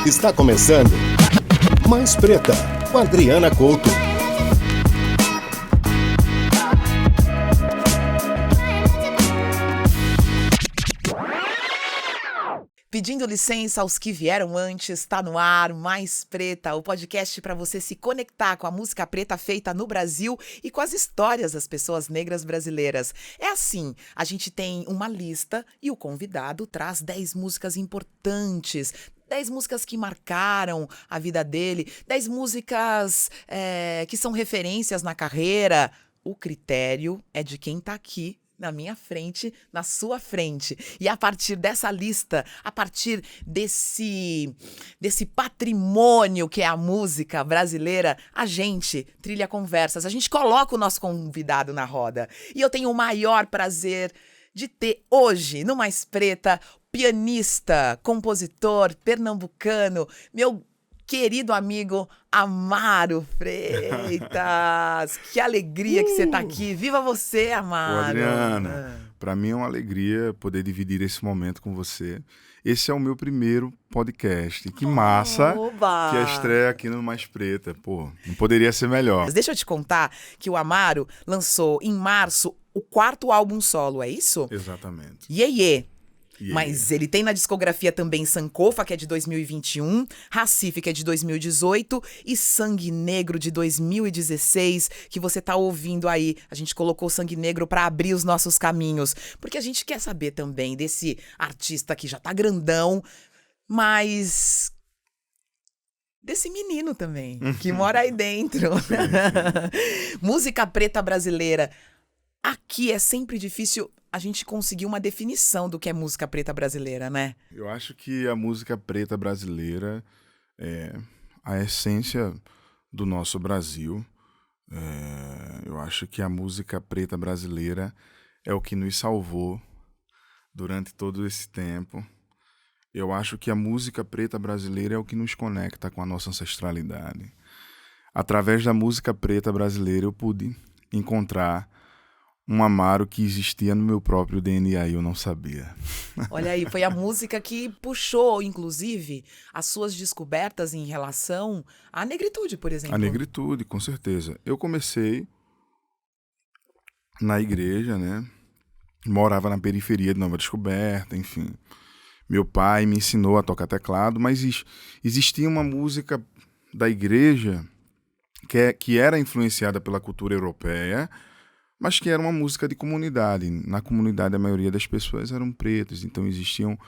Está começando Mais Preta, com Adriana Couto. Pedindo licença aos que vieram antes, está no ar Mais Preta, o podcast para você se conectar com a música preta feita no Brasil e com as histórias das pessoas negras brasileiras. É assim, a gente tem uma lista e o convidado traz 10 músicas importantes, 10 músicas que marcaram a vida dele, 10 músicas que são referências na carreira. O critério é de quem está aqui na minha frente, na sua frente. E a partir dessa lista, a partir desse patrimônio que é a música brasileira, a gente trilha conversas, a gente coloca o nosso convidado na roda. E eu tenho o maior prazer de ter hoje, no Mais Preta, pianista, compositor, pernambucano, meu querido amigo Amaro Freitas. Que alegria que você está aqui. Viva você, Amaro. Ô, Adriana, para mim é uma alegria poder dividir esse momento com você. Esse é o meu primeiro podcast. Que massa que é a estreia aqui no Mais Preta. Pô, não poderia ser melhor. Deixa eu te contar que o Amaro lançou em março o 4º álbum solo, é isso? Exatamente. Iê. Mas ele tem na discografia também Sankofa, que é de 2021, Recife, que é de 2018, e Sangue Negro, de 2016, que você tá ouvindo aí. A gente colocou Sangue Negro para abrir os nossos caminhos, porque a gente quer saber também desse artista que já tá grandão, mas desse menino também, que mora aí dentro. Música preta brasileira. Aqui é sempre difícil a gente conseguir uma definição do que é música preta brasileira, né? Eu acho que a música preta brasileira é a essência do nosso Brasil. Eu acho que a música preta brasileira é o que nos salvou durante todo esse tempo. Eu acho que a música preta brasileira é o que nos conecta com a nossa ancestralidade. Através da música preta brasileira eu pude encontrar um Amaro que existia no meu próprio DNA e eu não sabia. Olha aí, foi a música que puxou, inclusive, as suas descobertas em relação à negritude, por exemplo. A negritude, com certeza. Eu comecei na igreja, né? Morava na periferia de Nova Descoberta, enfim. Meu pai me ensinou a tocar teclado, mas existia uma música da igreja que era influenciada pela cultura europeia, mas que era uma música de comunidade. Na comunidade, a maioria das pessoas eram pretas, então existiam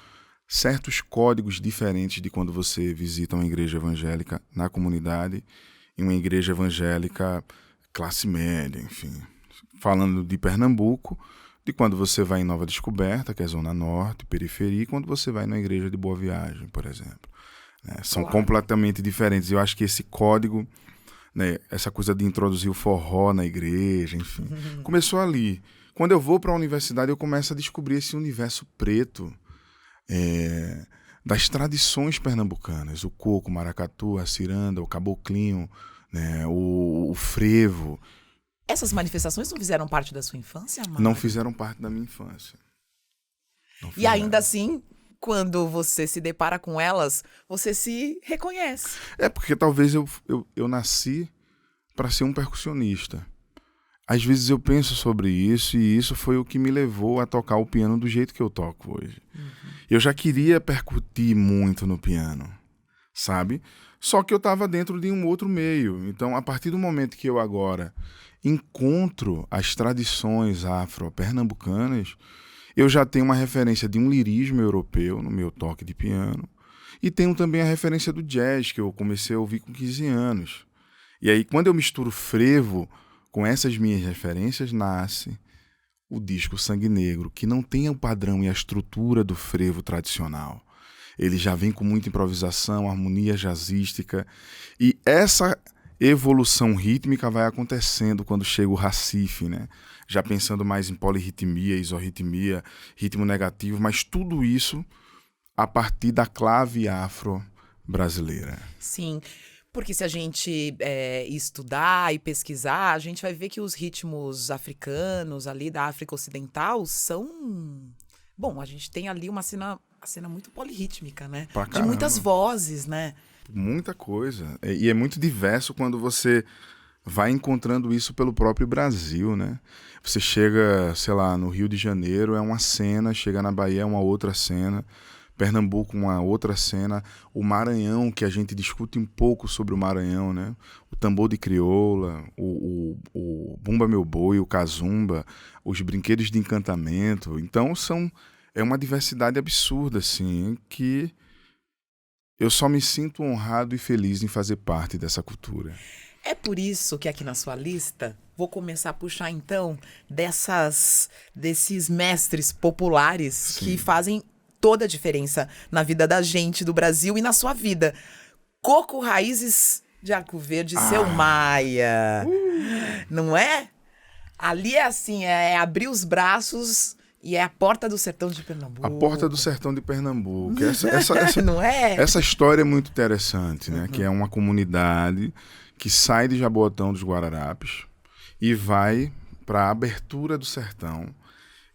certos códigos diferentes de quando você visita uma igreja evangélica na comunidade e uma igreja evangélica classe média, enfim. Falando de Pernambuco, de quando você vai em Nova Descoberta, que é Zona Norte, periferia, e quando você vai na igreja de Boa Viagem, por exemplo. São completamente diferentes. Eu acho que esse código, né, essa coisa de introduzir o forró na igreja, enfim, começou ali. Quando eu vou para a universidade, eu começo a descobrir esse universo preto das tradições pernambucanas, o coco, o maracatu, a ciranda, o caboclinho, né, o frevo. Essas manifestações não fizeram parte da sua infância, Amaro? Não fizeram parte da minha infância. E ainda assim, quando você se depara com elas, você se reconhece. É porque talvez eu nasci para ser um percussionista. Às vezes eu penso sobre isso e isso foi o que me levou a tocar o piano do jeito que eu toco hoje. Eu já queria percutir muito no piano, sabe? Só que eu estava dentro de um outro meio. Então, a partir do momento que eu agora encontro as tradições afro-pernambucanas, eu já tenho uma referência de um lirismo europeu no meu toque de piano e tenho também a referência do jazz, que eu comecei a ouvir com 15 anos. E aí, quando eu misturo frevo com essas minhas referências, nasce o disco Sangue Negro, que não tem o padrão e a estrutura do frevo tradicional. Ele já vem com muita improvisação, harmonia jazzística, e essa evolução rítmica vai acontecendo quando chega o Recife, né? Já pensando mais em polirritmia, isorritmia, ritmo negativo, mas tudo isso a partir da clave afro-brasileira. Sim, porque se a gente estudar e pesquisar, a gente vai ver que os ritmos africanos ali da África Ocidental são... Bom, a gente tem ali uma cena A cena muito polirrítmica, né? Pra De caramba. muitas vozes, né? Muita coisa. E é muito diverso quando você vai encontrando isso pelo próprio Brasil, né? Você chega, sei lá, no Rio de Janeiro é uma cena, chega na Bahia é uma outra cena, Pernambuco uma outra cena, o Maranhão, que a gente discute um pouco sobre o Maranhão, né? O tambor de crioula, o Bumba Meu Boi, o Cazumba, os brinquedos de encantamento. Então é uma diversidade absurda, assim, que eu só me sinto honrado e feliz em fazer parte dessa cultura. É por isso que aqui na sua lista, vou começar a puxar então desses mestres populares Sim. que fazem toda a diferença na vida da gente, do Brasil e na sua vida. Coco Raízes de Arco Verde, Seu Maia. Não é? Ali é assim, é abrir os braços e é a porta do sertão de Pernambuco. A Porta do Sertão de Pernambuco. Essa Não é? Essa história é muito interessante, né? Que é uma comunidade que sai de Jaboatão dos Guararapes e vai para a abertura do sertão.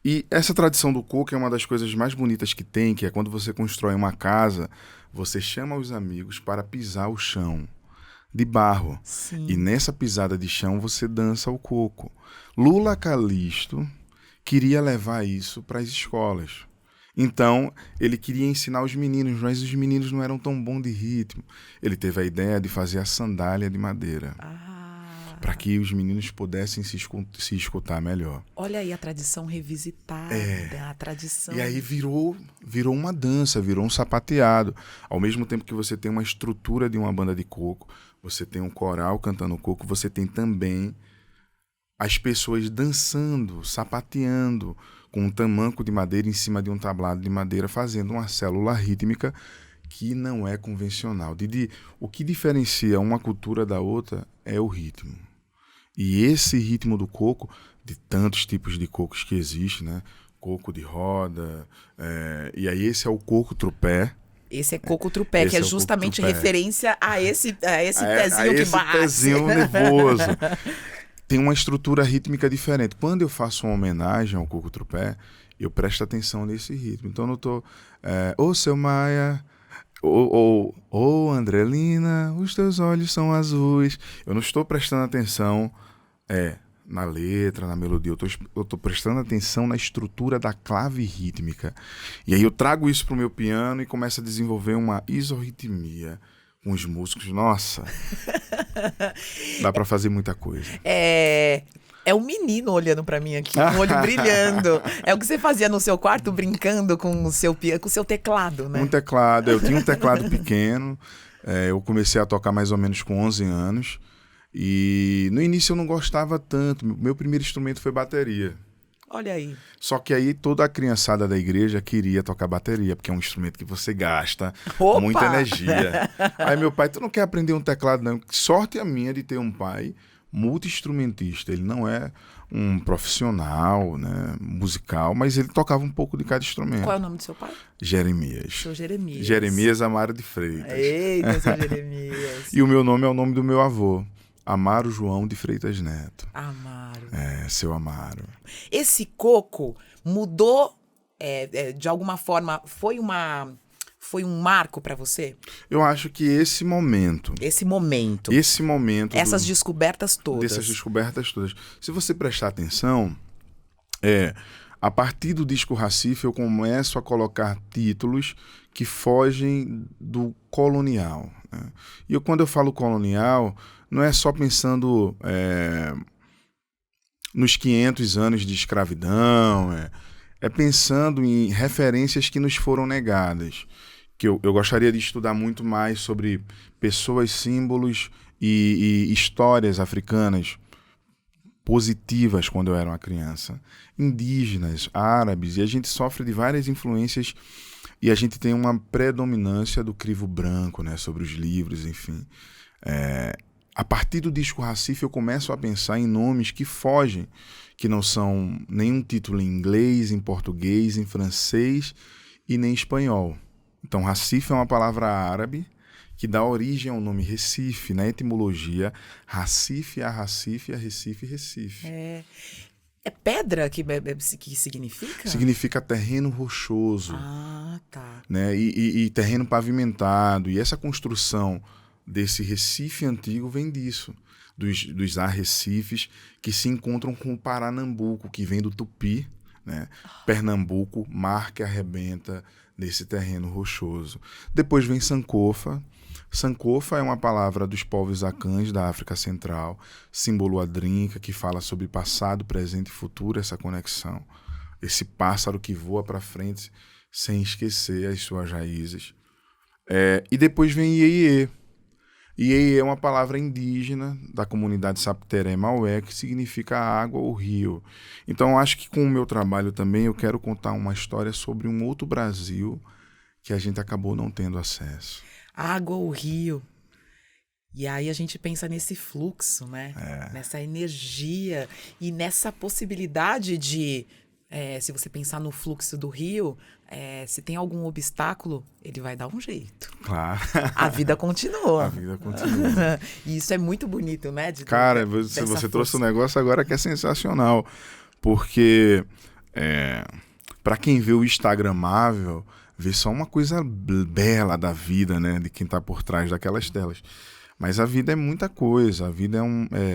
E essa tradição do coco é uma das coisas mais bonitas que tem, que é quando você constrói uma casa, você chama os amigos para pisar o chão de barro. Sim. E nessa pisada de chão você dança o coco. Lula Calixto queria levar isso para as escolas. Então, ele queria ensinar os meninos, mas os meninos não eram tão bons de ritmo. Ele teve a ideia de fazer a sandália de madeira, para que os meninos pudessem se escutar melhor. Olha aí a tradição revisitada, a tradição... E aí virou uma dança, virou um sapateado. Ao mesmo tempo que você tem uma estrutura de uma banda de coco, você tem um coral cantando coco, você tem também as pessoas dançando, sapateando, com um tamanco de madeira em cima de um tablado de madeira, fazendo uma célula rítmica que não é convencional. O que diferencia uma cultura da outra é o ritmo. E esse ritmo do coco, de tantos tipos de cocos que existem, né? Coco de roda, e aí esse é o coco trupé. Esse é coco trupé, que é justamente referência a esse pezinho que bate. Esse pezinho nervoso. Tem uma estrutura rítmica diferente. Quando eu faço uma homenagem ao coco trupé, eu presto atenção nesse ritmo. Então eu não tô... Ô, Seu Maia... Ô, Andrelina, os teus olhos são azuis. Eu não estou prestando atenção na letra, na melodia. Eu tô prestando atenção na estrutura da clave rítmica. E aí eu trago isso pro meu piano e começo a desenvolver uma isorritmia com os músicos. Nossa! Dá pra fazer muita coisa. É um menino olhando pra mim aqui, com o olho brilhando. É o que você fazia no seu quarto, brincando com o seu teclado, né? Um teclado. Eu tinha um teclado pequeno. Eu comecei a tocar mais ou menos com 11 anos. E no início eu não gostava tanto. Meu primeiro instrumento foi bateria. Olha aí. Só que aí toda a criançada da igreja queria tocar bateria, porque é um instrumento que você gasta Opa! muita energia. Aí meu pai, tu não quer aprender um teclado não? Sorte a minha de ter um pai multi-instrumentista. Ele não é um profissional, né, musical, mas ele tocava um pouco de cada instrumento. Qual é o nome do seu pai? Jeremias. Seu Jeremias. Jeremias Amaro de Freitas. Eita, seu Jeremias. E o meu nome é o nome do meu avô, Amaro João de Freitas Neto. Amaro. Seu Amaro. Esse coco mudou, de alguma forma, foi um marco pra você? Eu acho que esse momento... Essas descobertas todas. Dessas descobertas todas. Se você prestar atenção, a partir do disco Recife eu começo a colocar títulos que fogem do colonial, né? E quando eu falo colonial, não é só pensando nos 500 anos de escravidão, é pensando em referências que nos foram negadas. Que eu gostaria de estudar muito mais sobre pessoas, símbolos e histórias africanas positivas quando eu era uma criança. Indígenas, árabes, e a gente sofre de várias influências e a gente tem uma predominância do crivo branco, né, sobre os livros, enfim. A partir do disco Recife eu começo a pensar em nomes que fogem, que não são nenhum título em inglês, em português, em francês e nem em espanhol. Então, Recife é uma palavra árabe que dá origem ao nome Recife. Na etimologia, Recife, a Recife, a Recife, Recife. É pedra que significa? Significa terreno rochoso. Ah, tá. Né? E terreno pavimentado. E essa construção desse Recife antigo vem disso. Dos arrecifes que se encontram com o Paranambuco, que vem do Tupi, né? Pernambuco, mar que arrebenta nesse terreno rochoso. Depois vem Sankofa. Sankofa é uma palavra dos povos Akans da África Central, símbolo adrinca que fala sobre passado, presente e futuro, essa conexão. Esse pássaro que voa para frente sem esquecer as suas raízes. E depois vem Iê. Iê é uma palavra indígena da comunidade Sapteré Maué, que significa água ou rio. Então, acho que com o meu trabalho também eu quero contar uma história sobre um outro Brasil que a gente acabou não tendo acesso. Água ou rio. E aí a gente pensa nesse fluxo, né? Nessa energia e nessa possibilidade de... se você pensar no fluxo do rio, se tem algum obstáculo, ele vai dar um jeito. Claro. A vida continua. A vida continua. E isso é muito bonito, né? Cara, você trouxe um negócio agora que é sensacional. Porque para quem vê o Instagramável, vê só uma coisa bela da vida, né? De quem tá por trás daquelas telas. Mas a vida é muita coisa. A vida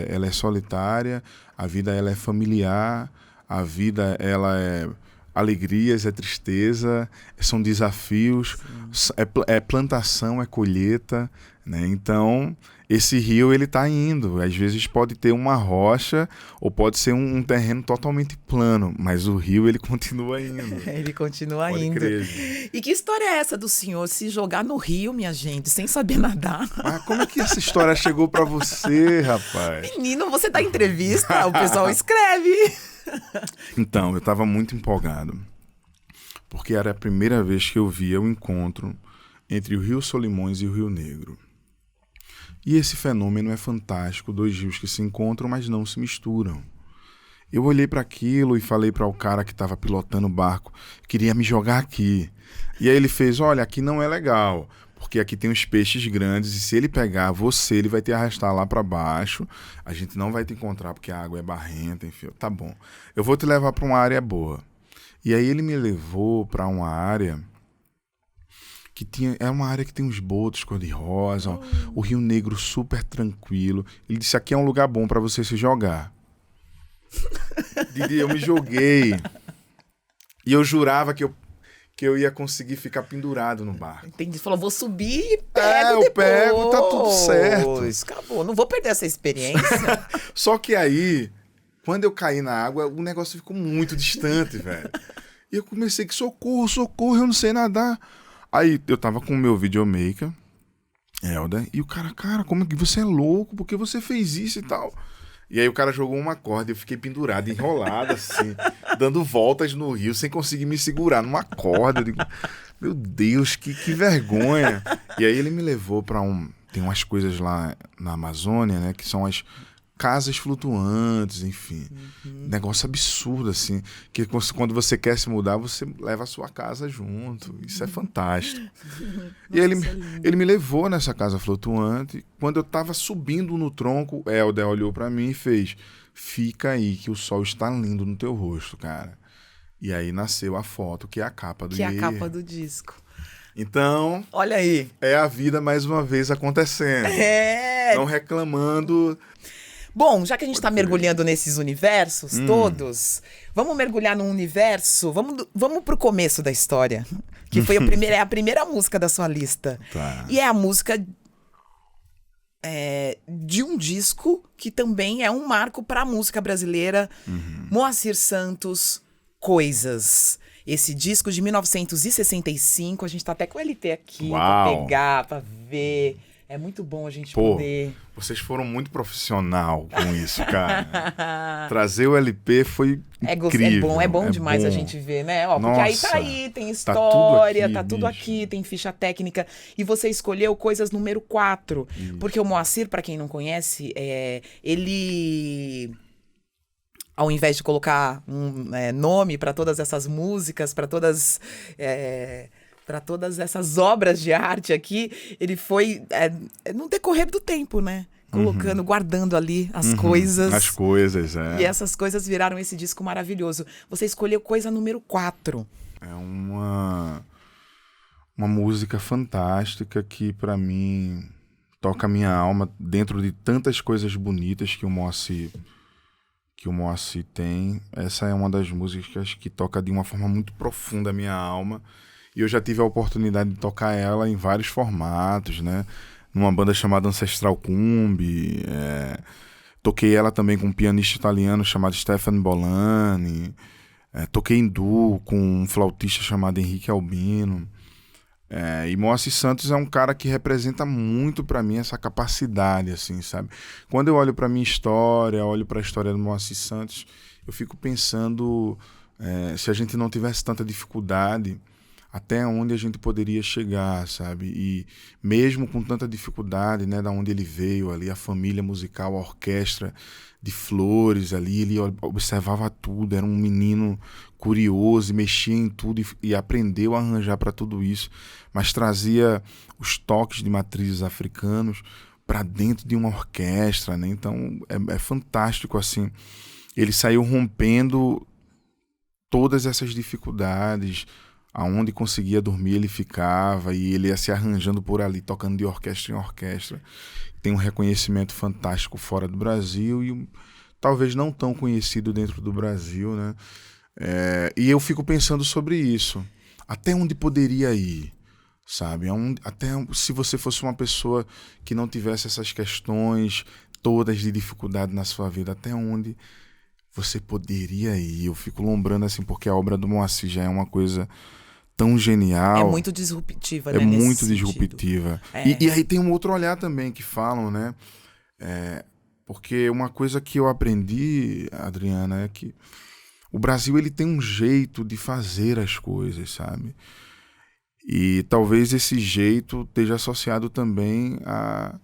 ela é solitária, a vida ela é familiar, a vida ela é alegrias, é tristeza, são desafios, é plantação, é colheita, né? Então, esse rio ele tá indo. Às vezes pode ter uma rocha ou pode ser um terreno totalmente plano, mas o rio ele continua indo. Ele continua Pode indo. crer. E que história é essa do senhor se jogar no rio, minha gente, sem saber nadar? Mas como é que essa história chegou pra você, rapaz? Menino, você dá entrevista, o pessoal escreve. Então, eu estava muito empolgado, porque era a primeira vez que eu via o encontro entre o Rio Solimões e o Rio Negro. E esse fenômeno é fantástico, dois rios que se encontram, mas não se misturam. Eu olhei para aquilo e falei para o cara que estava pilotando o barco, queria me jogar aqui. E aí ele fez, olha, aqui não é legal, porque aqui tem uns peixes grandes e se ele pegar você, ele vai te arrastar lá para baixo. A gente não vai te encontrar porque a água é barrenta, enfim. Tá bom, eu vou te levar para uma área boa. E aí ele me levou para uma área que é uma área que tem uns botos cor-de-rosa, o Rio Negro super tranquilo. Ele disse, aqui é um lugar bom para você se jogar. Didi, eu me joguei. E eu jurava que eu ia conseguir ficar pendurado no barco. Entendi. Falou, vou subir e pego depois. Eu pego, tá tudo certo. Acabou, não vou perder essa experiência. Só que aí, quando eu caí na água, o negócio ficou muito distante, velho. E eu comecei que socorro, eu não sei nadar. Aí eu tava com o meu videomaker, Helder, e o cara, como é que você é louco? Por que você fez isso e tal? E aí o cara jogou uma corda e eu fiquei pendurado, enrolado assim, dando voltas no rio, sem conseguir me segurar numa corda. Eu digo, meu Deus, que vergonha. E aí ele me levou pra tem umas coisas lá na Amazônia, né, que são as casas flutuantes, enfim. Negócio absurdo, assim, que quando você quer se mudar, você leva a sua casa junto. Isso é fantástico. E ele me levou nessa casa flutuante. Quando eu tava subindo no tronco, Helder olhou pra mim e fez, fica aí que o sol está lindo no teu rosto, cara. E aí nasceu a foto, que é a capa do Que é a Iê. capa do disco. Então, olha aí. É a vida mais uma vez acontecendo. Não reclamando. Bom, já que a gente está mergulhando nesses universos todos, vamos mergulhar num universo, vamos pro começo da história, que foi a primeira música da sua lista. Tá. E é a música de um disco que também é um marco para a música brasileira, Moacir Santos, Coisas. Esse disco de 1965, a gente tá até com o LP aqui para pegar, para ver. É muito bom a gente poder... Vocês foram muito profissional com isso, cara. Trazer o LP foi incrível. É bom demais a gente ver, né? Ó, porque aí tá aí, tem história, tá tudo aqui, tem ficha técnica. E você escolheu Coisas número 4. Isso. Porque o Moacir, pra quem não conhece, ele... Ao invés de colocar um nome para todas essas músicas, para todas essas obras de arte aqui, ele foi no decorrer do tempo, né? Colocando, guardando ali as coisas. As coisas, E essas coisas viraram esse disco maravilhoso. Você escolheu Coisa número 4. uma música fantástica que, para mim, toca a minha alma dentro de tantas coisas bonitas que o Moacir tem. Essa é uma das músicas que toca de uma forma muito profunda a minha alma. E eu já tive a oportunidade de tocar ela em vários formatos, né? Numa banda chamada Ancestral Cumbi. Toquei ela também com um pianista italiano chamado Stefano Bolani. Toquei em duo com um flautista chamado Henrique Albino. E Moacir Santos é um cara que representa muito pra mim essa capacidade, assim, sabe? Quando eu olho pra minha história, olho pra história do Moacir Santos, eu fico pensando se a gente não tivesse tanta dificuldade, até onde a gente poderia chegar, sabe? E mesmo com tanta dificuldade, né, da onde ele veio ali, a família musical, a orquestra de Flores ali, ele observava tudo, era um menino curioso, mexia em tudo e aprendeu a arranjar para tudo isso, mas trazia os toques de matrizes africanos para dentro de uma orquestra, né? Então é fantástico, assim. Ele saiu rompendo todas essas dificuldades. Aonde conseguia dormir ele ficava, e ele ia se arranjando por ali, tocando de orquestra em orquestra. Tem um reconhecimento fantástico fora do Brasil e talvez não tão conhecido dentro do Brasil, né? E eu fico pensando sobre isso. Até onde poderia ir, sabe? Até se você fosse uma pessoa que não tivesse essas questões todas de dificuldade na sua vida, até onde você poderia ir? Eu fico lembrando assim, porque a obra do Moacir já é uma coisa tão genial. É muito disruptiva, né? É muito disruptiva. E aí tem um outro olhar também que falam, né? Porque uma coisa que eu aprendi, Adriana, é que o Brasil ele tem um jeito de fazer as coisas, sabe? E talvez esse jeito esteja associado também a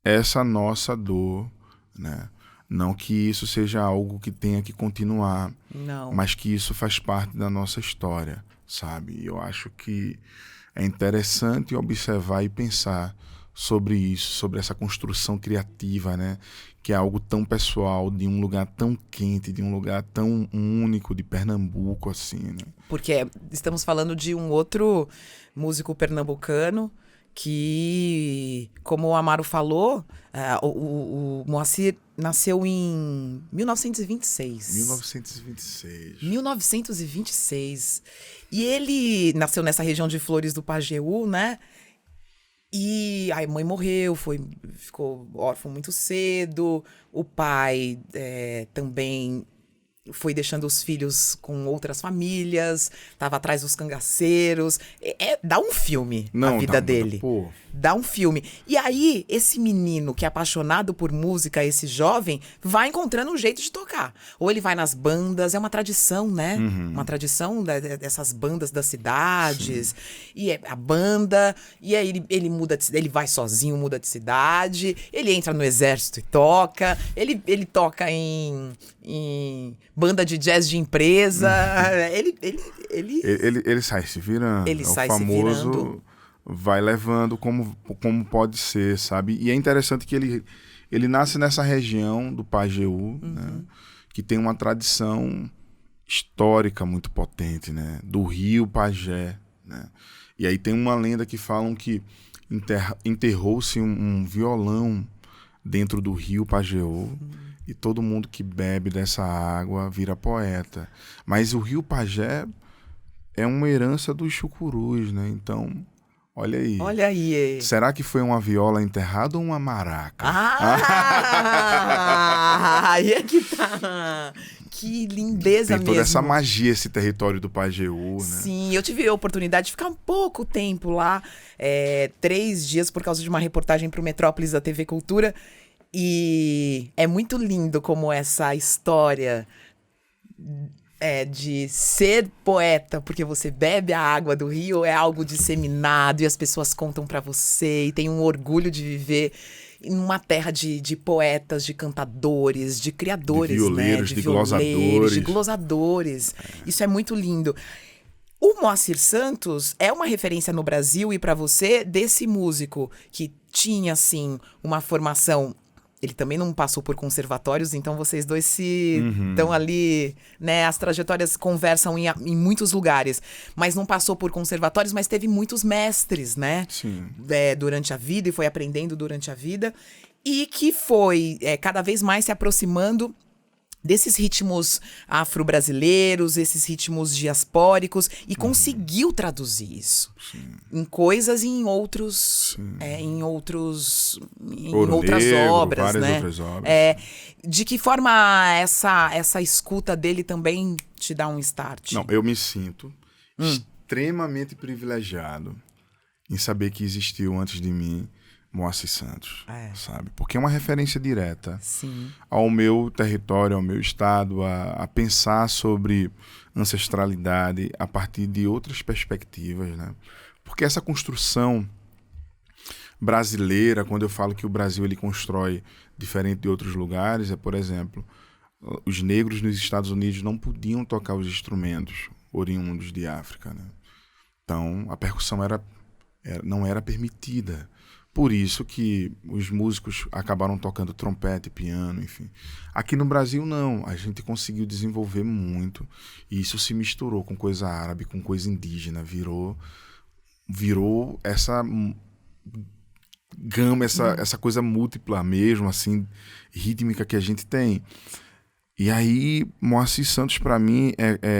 essa nossa dor, né? Não que isso seja algo que tenha que continuar, não, mas que isso faz parte da nossa história, sabe? E eu acho que é interessante observar e pensar sobre isso, sobre essa construção criativa, né? Que é algo tão pessoal, de um lugar tão quente, de um lugar tão único, de Pernambuco, assim, né? Porque estamos falando de um outro músico pernambucano que, como o Amaro falou, o Moacir nasceu em 1926. 1926. E ele nasceu nessa região de Flores do Pajeú, né? E a mãe morreu, ficou órfão muito cedo. O pai também foi deixando os filhos com outras famílias, tava atrás dos cangaceiros. Dá um filme a vida dele. Pô. Dá um filme. E aí, esse menino que é apaixonado por música, esse jovem, vai encontrando um jeito de tocar. Ou ele vai nas bandas, é uma tradição, né? Uhum. Uma tradição dessas bandas das cidades. Sim. E a banda, e aí ele muda ele vai sozinho, muda de cidade, ele entra no exército e toca, ele toca em banda de jazz de empresa. Ele sai se virando. Ele sai famoso, se virando. Vai levando como pode ser, sabe? E é interessante que ele nasce nessa região do Pajeú, né? Que tem uma tradição histórica muito potente, né? Do rio Pajé, né? E aí tem uma lenda que falam que enterrou-se um violão dentro do rio Pajeú. E todo mundo que bebe dessa água vira poeta. Mas o rio Pajé é uma herança dos chucurus, né? Então, olha aí. Olha aí. Será que foi uma viola enterrada ou uma maraca? Aí é que tá. Que lindeza mesmo. Tem toda essa magia, esse território do Pajeú, né? Sim, eu tive a oportunidade de ficar um pouco tempo lá, 3 dias, por causa de uma reportagem para o Metrópolis da TV Cultura. E é muito lindo como essa história de ser poeta, porque você bebe a água do rio, é algo disseminado e as pessoas contam pra você e tem um orgulho de viver em uma terra de poetas, de cantadores, de criadores, de violeiros, né? de glosadores. Isso é muito lindo. O Moacir Santos é uma referência no Brasil e pra você desse músico que tinha, assim, uma formação ele também não passou por conservatórios, então vocês dois se estão ali, né? As trajetórias conversam em muitos lugares. Mas não passou por conservatórios, mas teve muitos mestres, né? Sim. Durante a vida e foi aprendendo durante a vida. E que foi cada vez mais se aproximando desses ritmos afro-brasileiros, esses ritmos diaspóricos, e conseguiu traduzir isso em coisas e em outras obras, várias né? outras obras. De que forma essa escuta dele também te dá um start? Não, eu me sinto extremamente privilegiado em saber que existiu antes de mim Moacir Santos, sabe? Porque é uma referência direta ao meu território, ao meu estado, a pensar sobre ancestralidade a partir de outras perspectivas, né? Porque essa construção brasileira, quando eu falo que o Brasil ele constrói diferente de outros lugares, por exemplo, os negros nos Estados Unidos não podiam tocar os instrumentos oriundos de África, né? Então, a percussão não era permitida. Por isso que os músicos acabaram tocando trompete, piano, enfim. Aqui no Brasil, não. A gente conseguiu desenvolver muito. E isso se misturou com coisa árabe, com coisa indígena. Virou essa gama, essa coisa múltipla mesmo, assim, rítmica que a gente tem. E aí, Moacir Santos, para mim,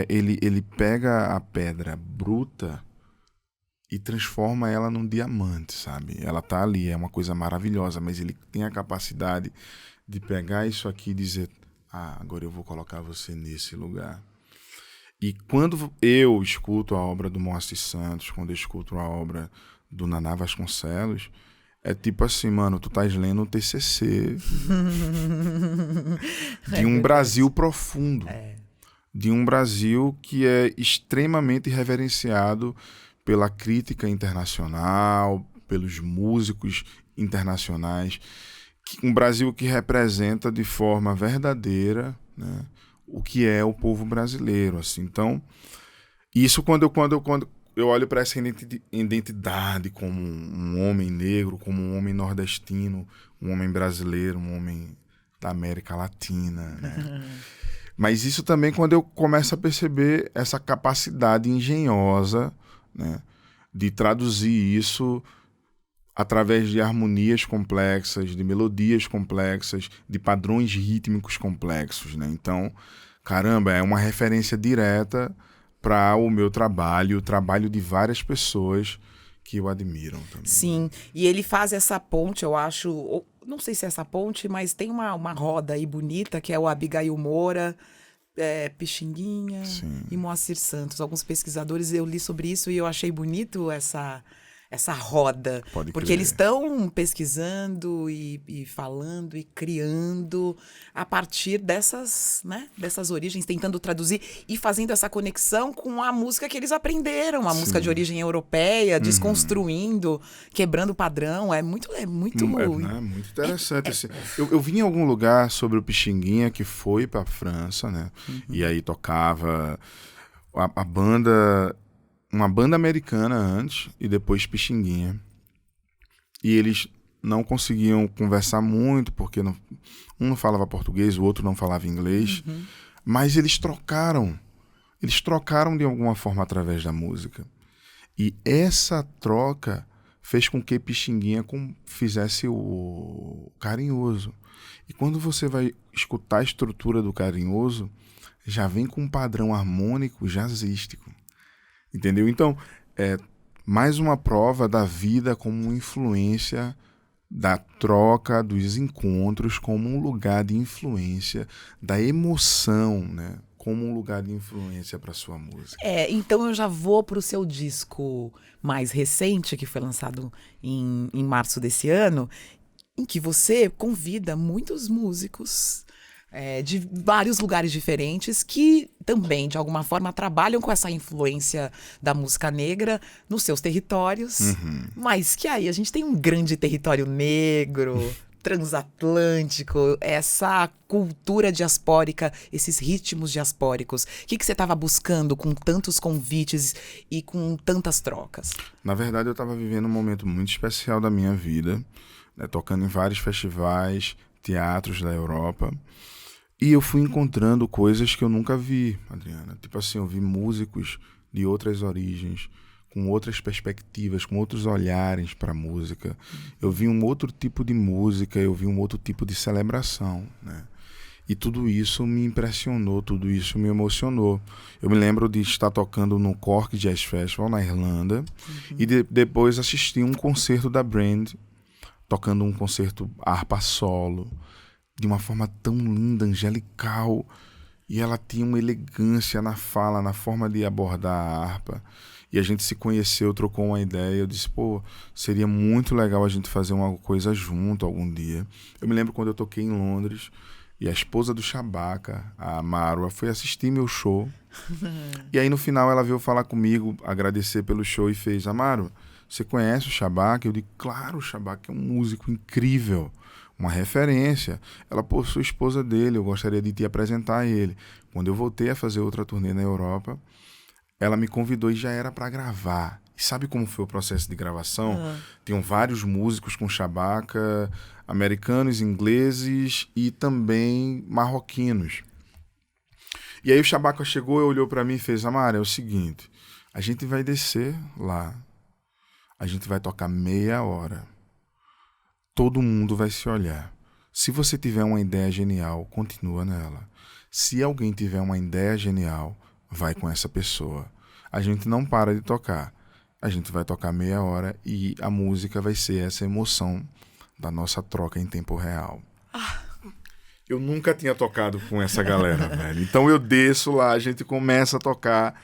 ele pega a pedra bruta e transforma ela num diamante, sabe? Ela tá ali, é uma coisa maravilhosa, mas ele tem a capacidade de pegar isso aqui e dizer: agora eu vou colocar você nesse lugar. E quando eu escuto a obra do Moacir Santos, quando eu escuto a obra do Naná Vasconcelos, é tipo assim, mano, tu estás lendo um TCC de um Brasil profundo, de um Brasil que é extremamente reverenciado pela crítica internacional, pelos músicos internacionais, um Brasil que representa de forma verdadeira, né, o que é o povo brasileiro, assim. Então, isso quando eu olho para essa identidade como um homem negro, como um homem nordestino, um homem brasileiro, um homem da América Latina, né? Mas isso também quando eu começo a perceber essa capacidade engenhosa, né, de traduzir isso através de harmonias complexas, de melodias complexas, de padrões rítmicos complexos, né? Então, caramba, é uma referência direta para o meu trabalho, o trabalho de várias pessoas que o admiram também. Sim, e ele faz essa ponte, eu acho, não sei se é essa ponte, mas tem uma roda aí bonita, que é o Abigail Moura, Pixinguinha e Moacir Santos. Alguns pesquisadores, eu li sobre isso e eu achei bonito essa roda. Pode porque crer. eles estão pesquisando e falando e criando a partir dessas origens, tentando traduzir e fazendo essa conexão com a música que eles aprenderam, a música de origem europeia, desconstruindo, quebrando o padrão. É muito muito interessante. Assim. Eu vi em algum lugar sobre o Pixinguinha que foi para a França, né? E aí tocava a banda, uma banda americana antes e depois Pixinguinha. E eles não conseguiam conversar muito porque um não falava português, o outro não falava inglês, mas eles trocaram de alguma forma através da música. E essa troca fez com que Pixinguinha fizesse o Carinhoso. E quando você vai escutar a estrutura do Carinhoso, já vem com um padrão harmônico jazzístico. Entendeu? Então, é mais uma prova da vida como influência, da troca, dos encontros, como um lugar de influência, da emoção, né? Como um lugar de influência para sua música. Então eu já vou para o seu disco mais recente, que foi lançado em março desse ano, em que você convida muitos músicos de vários lugares diferentes que também, de alguma forma, trabalham com essa influência da música negra nos seus territórios, mas que aí a gente tem um grande território negro, transatlântico, essa cultura diaspórica, esses ritmos diaspóricos. O que você estava buscando com tantos convites e com tantas trocas? Na verdade, eu estava vivendo um momento muito especial da minha vida, né, tocando em vários festivais, teatros da Europa. E eu fui encontrando coisas que eu nunca vi, Adriana. Tipo assim, eu vi músicos de outras origens, com outras perspectivas, com outros olhares para a música. Eu vi um outro tipo de música, eu vi um outro tipo de celebração, né? E tudo isso me impressionou, tudo isso me emocionou. Eu me lembro de estar tocando no Cork Jazz Festival, na Irlanda, e depois assisti um concerto da Brand, tocando um concerto harpa solo, de uma forma tão linda, angelical, e ela tinha uma elegância na fala, na forma de abordar a harpa. E a gente se conheceu, trocou uma ideia. Eu disse, pô, seria muito legal a gente fazer uma coisa junto algum dia. Eu me lembro quando eu toquei em Londres, e a esposa do Shabaka, a Marwa, foi assistir meu show. E aí no final ela veio falar comigo, agradecer pelo show e fez, Amaro, você conhece o Shabaka? Eu digo, claro, o Shabaka é um músico incrível, uma referência. Ela, pô, sou esposa dele, eu gostaria de te apresentar a ele. Quando eu voltei a fazer outra turnê na Europa, ela me convidou e já era para gravar. E sabe como foi o processo de gravação? Tinham vários músicos com Shabaka, americanos, ingleses e também marroquinos. E aí o Shabaka chegou e olhou para mim e fez, Amaro, é o seguinte, a gente vai descer lá, a gente vai tocar meia hora, todo mundo vai se olhar. Se você tiver uma ideia genial, continua nela. Se alguém tiver uma ideia genial, vai com essa pessoa. A gente não para de tocar. A gente vai tocar meia hora e a música vai ser essa emoção da nossa troca em tempo real. Eu nunca tinha tocado com essa galera, velho. Então eu desço lá, a gente começa a tocar.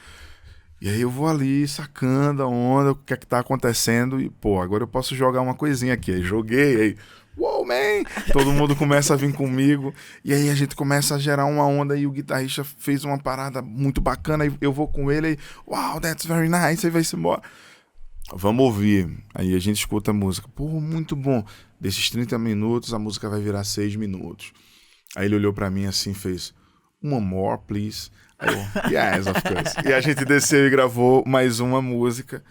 E aí eu vou ali sacando a onda, o que é que tá acontecendo. E, pô, agora eu posso jogar uma coisinha aqui. Aí joguei, aí, wow, man! Todo mundo começa a vir comigo. E aí a gente começa a gerar uma onda. E o guitarrista fez uma parada muito bacana. Aí eu vou com ele e, wow, that's very nice. Aí vai se embora. Vamos ouvir. Aí a gente escuta a música. Pô, muito bom. Desses 30 minutos, a música vai virar 6 minutos. Aí ele olhou pra mim assim e fez, one more, please. Aí eu, yes, of course. E a gente desceu e gravou mais uma música.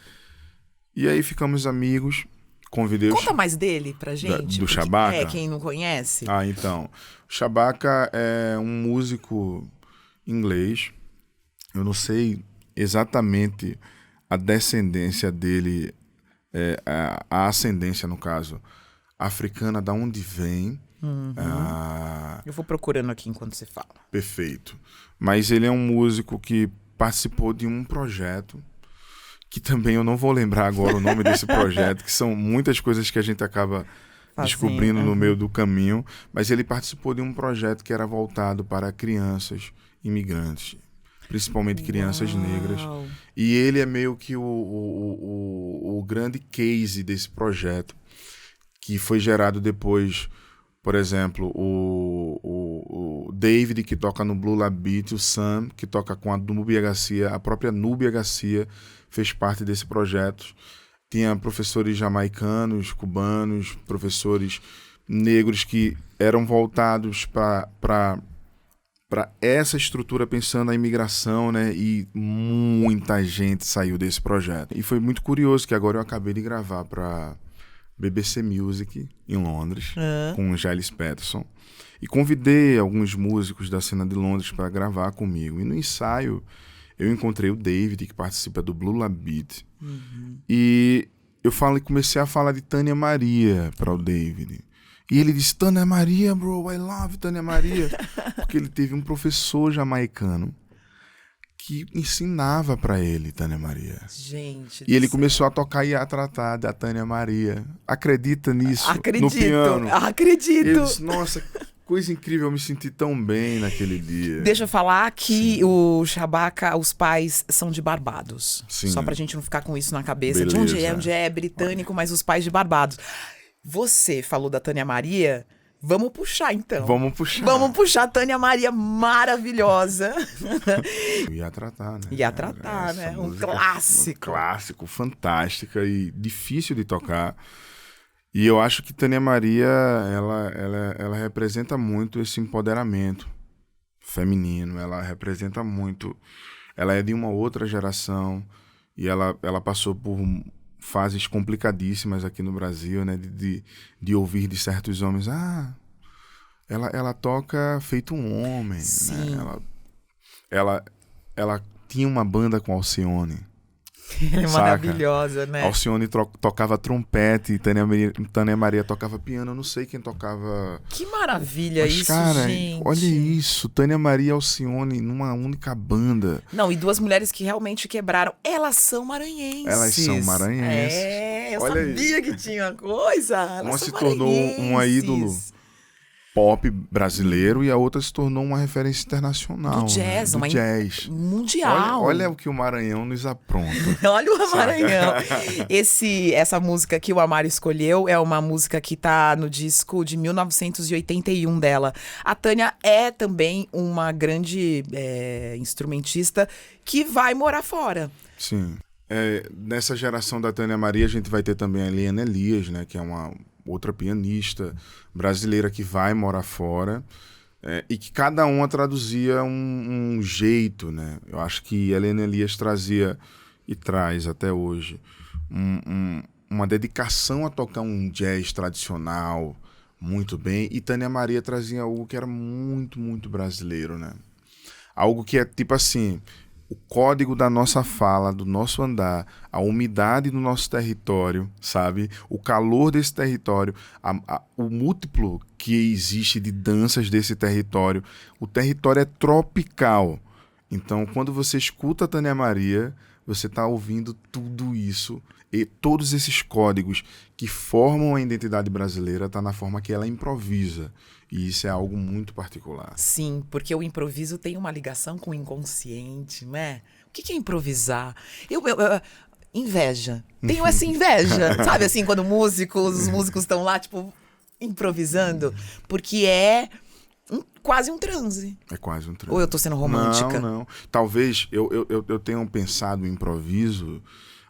E aí ficamos amigos. Convidei Conta mais dele pra gente. Do Shabaka? É, quem não conhece. Ah, então. O Shabaka é um músico inglês. Eu não sei exatamente a descendência dele, a ascendência, no caso, africana, da onde vem. Eu vou procurando aqui enquanto você fala. Perfeito. Mas ele é um músico que participou de um projeto, que também eu não vou lembrar agora o nome desse projeto, que são muitas coisas que a gente acaba descobrindo no meio do caminho, mas ele participou de um projeto que era voltado para crianças imigrantes, principalmente crianças negras. E ele é meio que o grande case desse projeto, que foi gerado depois. Por exemplo, o David, que toca no Blue Lab Beat, o Sam, que toca com a Núbia Garcia, a própria Núbia Garcia fez parte desse projeto. Tinha professores jamaicanos, cubanos, professores negros que eram voltados para essa estrutura, pensando na imigração, né? E muita gente saiu desse projeto. E foi muito curioso que agora eu acabei de gravar para BBC Music, em Londres, com o Giles Peterson. E convidei alguns músicos da cena de Londres para gravar comigo. E no ensaio, eu encontrei o David, que participa do Blue Lab Beat. E eu comecei a falar de Tânia Maria para o David. E ele disse, Tânia Maria, bro, I love Tânia Maria. Porque ele teve um professor jamaicano que ensinava pra ele Tânia Maria. Gente. E ele começou a tocar e a tratar da Tânia Maria. Acredita nisso? Acredito, no piano. acredito. Ele disse, nossa, coisa incrível, eu me senti tão bem naquele dia. Deixa eu falar que o Shabaka, os pais são de Barbados. Sim. Só pra gente não ficar com isso na cabeça. Beleza. De onde é britânico, mas os pais de Barbados. Você falou da Tânia Maria. Vamos puxar, então. Vamos puxar. Vamos puxar a Tânia Maria maravilhosa. Ia tratar, né? Ia tratar, Essa né? Um música clássico. Um clássico, fantástica e difícil de tocar. E eu acho que Tânia Maria, ela representa muito esse empoderamento feminino. Ela representa muito. Ela é de uma outra geração e ela passou por fases complicadíssimas aqui no Brasil, né? De ouvir de certos homens, ela toca feito um homem, Sim. né? Ela tinha uma banda com Alcione. É maravilhosa, né? Alcione tocava trompete, Tânia Maria tocava piano, eu não sei quem tocava. Que maravilha. Mas, isso, cara, gente. olha isso, Tânia Maria e Alcione numa única banda. Não, e duas mulheres que realmente quebraram. Elas são maranhenses. Elas são maranhenses. Eu Olha sabia que tinha coisa. Elas Uma são se tornou uma maranhenses. ídolo pop brasileiro e a outra se tornou uma referência internacional. Do jazz, né? Do jazz. Mundial. Olha o que o Maranhão nos apronta. Olha o Maranhão. Essa música que o Amaro escolheu é uma música que tá no disco de 1981 dela. A Tânia é também uma grande instrumentista que vai morar fora. Sim. Nessa geração da Tânia Maria, a gente vai ter também a Eliana Elias, né, que é uma outra pianista brasileira que vai morar fora, e que cada uma traduzia um jeito, né? Eu acho que a Eliana Elias trazia e traz até hoje uma dedicação a tocar um jazz tradicional muito bem, e Tânia Maria trazia algo que era muito, muito brasileiro, né? Algo que é tipo assim, o código da nossa fala, do nosso andar, a umidade do nosso território, sabe? O calor desse território, o múltiplo que existe de danças desse território. O território é tropical. Então, quando você escuta a Tânia Maria, você está ouvindo tudo isso. E todos esses códigos que formam a identidade brasileira tá na forma que ela improvisa. E isso é algo muito particular. Sim, porque o improviso tem uma ligação com o inconsciente, né? O que é improvisar? Inveja. Tenho essa inveja, sabe? Assim, quando os músicos estão lá, tipo, improvisando. Porque é quase um transe. É quase um transe. Ou eu tô sendo romântica? Não. Talvez eu tenha pensado em improviso,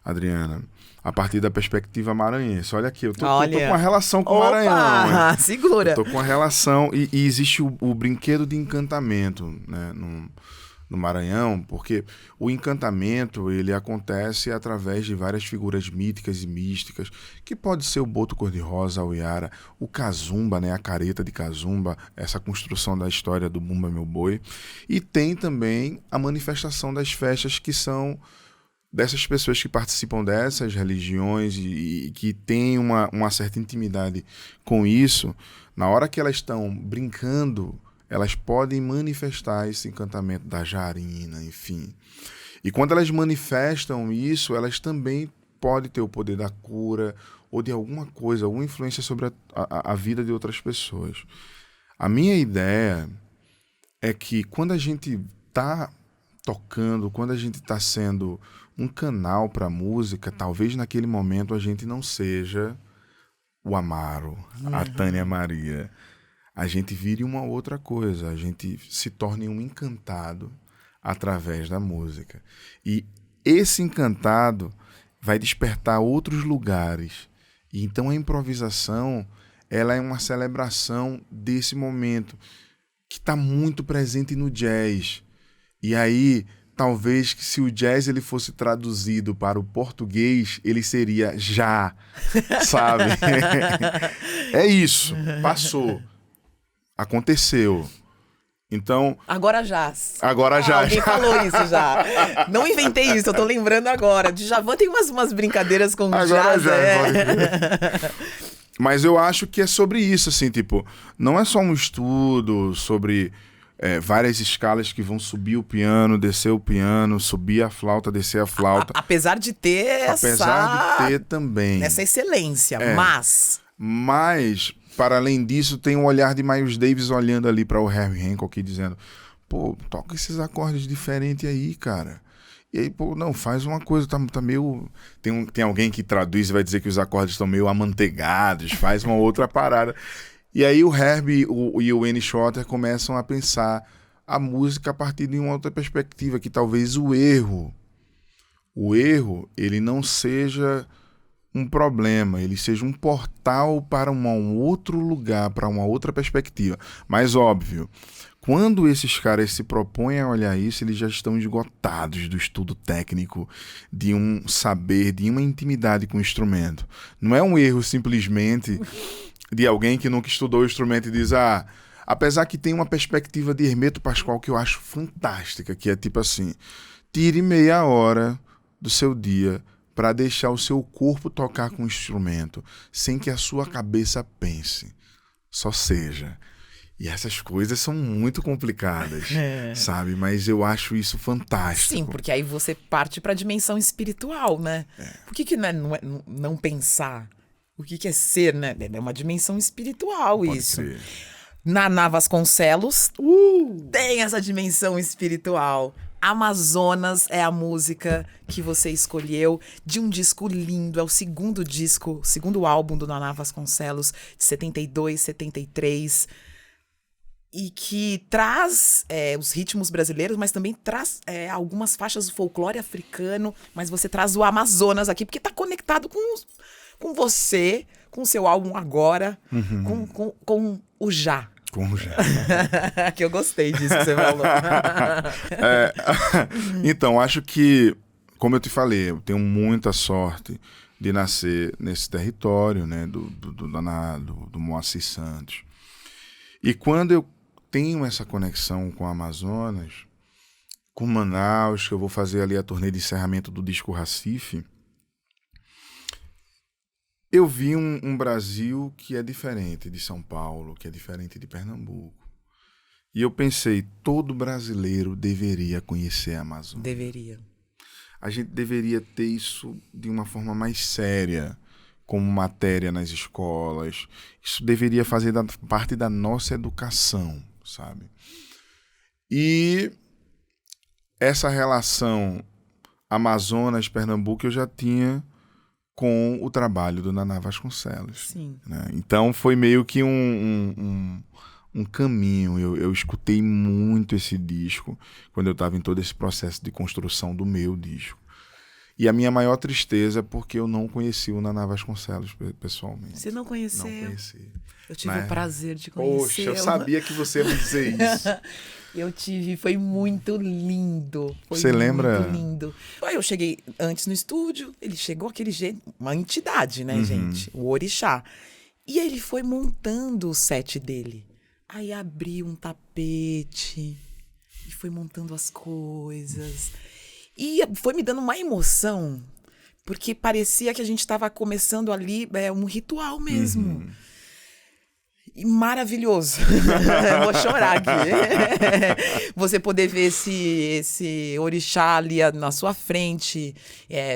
Adriana, a partir da perspectiva maranhense. Olha aqui, eu tô com uma relação com o Maranhão. Né? Segura. Eu tô com uma relação, e existe o brinquedo de encantamento, né, no Maranhão, porque o encantamento, ele acontece através de várias figuras míticas e místicas, que pode ser o boto cor-de-rosa, a uiara, o cazumba, né, a careta de cazumba, essa construção da história do Bumba Meu Boi, e tem também a manifestação das festas que são dessas pessoas que participam dessas religiões e que têm uma certa intimidade com isso. Na hora que elas estão brincando, elas podem manifestar esse encantamento da jarina, enfim. E quando elas manifestam isso, elas também podem ter o poder da cura ou de alguma coisa, alguma influência sobre a vida de outras pessoas. A minha ideia é que quando a gente está tocando, quando a gente está sendo um canal para a música, talvez naquele momento a gente não seja o Amaro, a Tânia Maria. A gente vire uma outra coisa, a gente se torne um encantado através da música. E esse encantado vai despertar outros lugares. E então a improvisação, ela é uma celebração desse momento que está muito presente no jazz. E aí, talvez que se o jazz ele fosse traduzido para o português, ele seria já, sabe? É isso, passou, aconteceu. Então... Agora já. Alguém já. falou isso já. Não inventei isso, eu tô lembrando agora. Djavan tem umas brincadeiras com o agora jazz. Já. Mas eu acho que é sobre isso, assim, tipo, não é só um estudo sobre... várias escalas que vão subir o piano, descer o piano, subir a flauta, descer a flauta. Apesar de ter também essa excelência, Mas, para além disso, tem um olhar de Miles Davis olhando ali para o Herbie Hancock e dizendo, pô, toca esses acordes diferentes aí, cara. E aí, pô, não, faz uma coisa, tá meio... Tem alguém que traduz e vai dizer que os acordes estão meio amanteigados, faz uma outra parada. E aí o Herbie e o Wayne Shorter começam a pensar a música a partir de uma outra perspectiva, que talvez o erro, ele não seja um problema, ele seja um portal para um outro lugar, para uma outra perspectiva. Mas, óbvio, quando esses caras se propõem a olhar isso, eles já estão esgotados do estudo técnico, de um saber, de uma intimidade com o instrumento. Não é um erro simplesmente... de alguém que nunca estudou o instrumento e diz, Apesar que tem uma perspectiva de Hermeto Pascoal que eu acho fantástica, que é tipo assim, tire meia hora do seu dia para deixar o seu corpo tocar com o instrumento, sem que a sua cabeça pense. Só seja. E essas coisas são muito complicadas, sabe? Mas eu acho isso fantástico. Sim, porque aí você parte para a dimensão espiritual, né? Por que não é não pensar? O que é ser, né? É uma dimensão espiritual. Pode isso. crer. Naná Vasconcelos tem essa dimensão espiritual. Amazonas é a música que você escolheu de um disco lindo. É o segundo disco, o segundo álbum do Naná Vasconcelos, de 72, 73. E que traz os ritmos brasileiros, mas também traz algumas faixas do folclore africano. Mas você traz o Amazonas aqui, porque está conectado com você, com o seu álbum agora, com o Já. Com já. Que eu gostei disso que você falou. Então, acho que, como eu te falei, eu tenho muita sorte de nascer nesse território, né, do Moacir Santos. E quando eu tenho essa conexão com o Amazonas, com Manaus, que eu vou fazer ali a turnê de encerramento do disco Recife, eu vi um Brasil que é diferente de São Paulo, que é diferente de Pernambuco. E eu pensei, todo brasileiro deveria conhecer a Amazônia. Deveria. A gente deveria ter isso de uma forma mais séria, como matéria nas escolas. Isso deveria fazer parte da nossa educação, sabe? E essa relação Amazonas-Pernambuco eu já tinha com o trabalho do Naná Vasconcelos. Sim. Né? Então foi meio que um caminho. Eu escutei muito esse disco quando eu estava em todo esse processo de construção do meu disco. E a minha maior tristeza é porque eu não conheci o Naná Vasconcelos pessoalmente. Você não conheceu? Não conheci. Eu tive o prazer de conhecê-lo. Poxa, eu sabia que você ia me dizer isso. Eu tive, foi muito lindo. Foi Você lembra? Muito lindo. Aí eu cheguei antes no estúdio, ele chegou aquele jeito, uma entidade, né, gente? O Orixá. E aí ele foi montando o set dele. Aí abriu um tapete e foi montando as coisas. E foi me dando uma emoção, porque parecia que a gente estava começando ali um ritual mesmo. E maravilhoso. Eu vou chorar aqui. Você poder ver esse orixá ali na sua frente,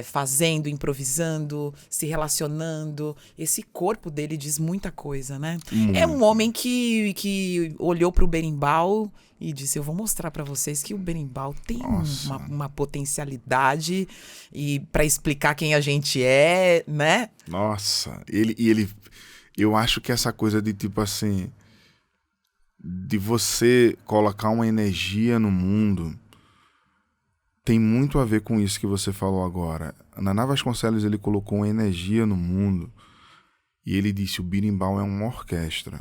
fazendo, improvisando, se relacionando. Esse corpo dele diz muita coisa, né? É um homem que olhou para o berimbau e disse, eu vou mostrar para vocês que o berimbau tem uma potencialidade e para explicar quem a gente é, né? Nossa, eu acho que essa coisa de tipo assim, de você colocar uma energia no mundo, tem muito a ver com isso que você falou agora. Naná Vasconcelos, ele colocou uma energia no mundo e ele disse, o berimbau é uma orquestra.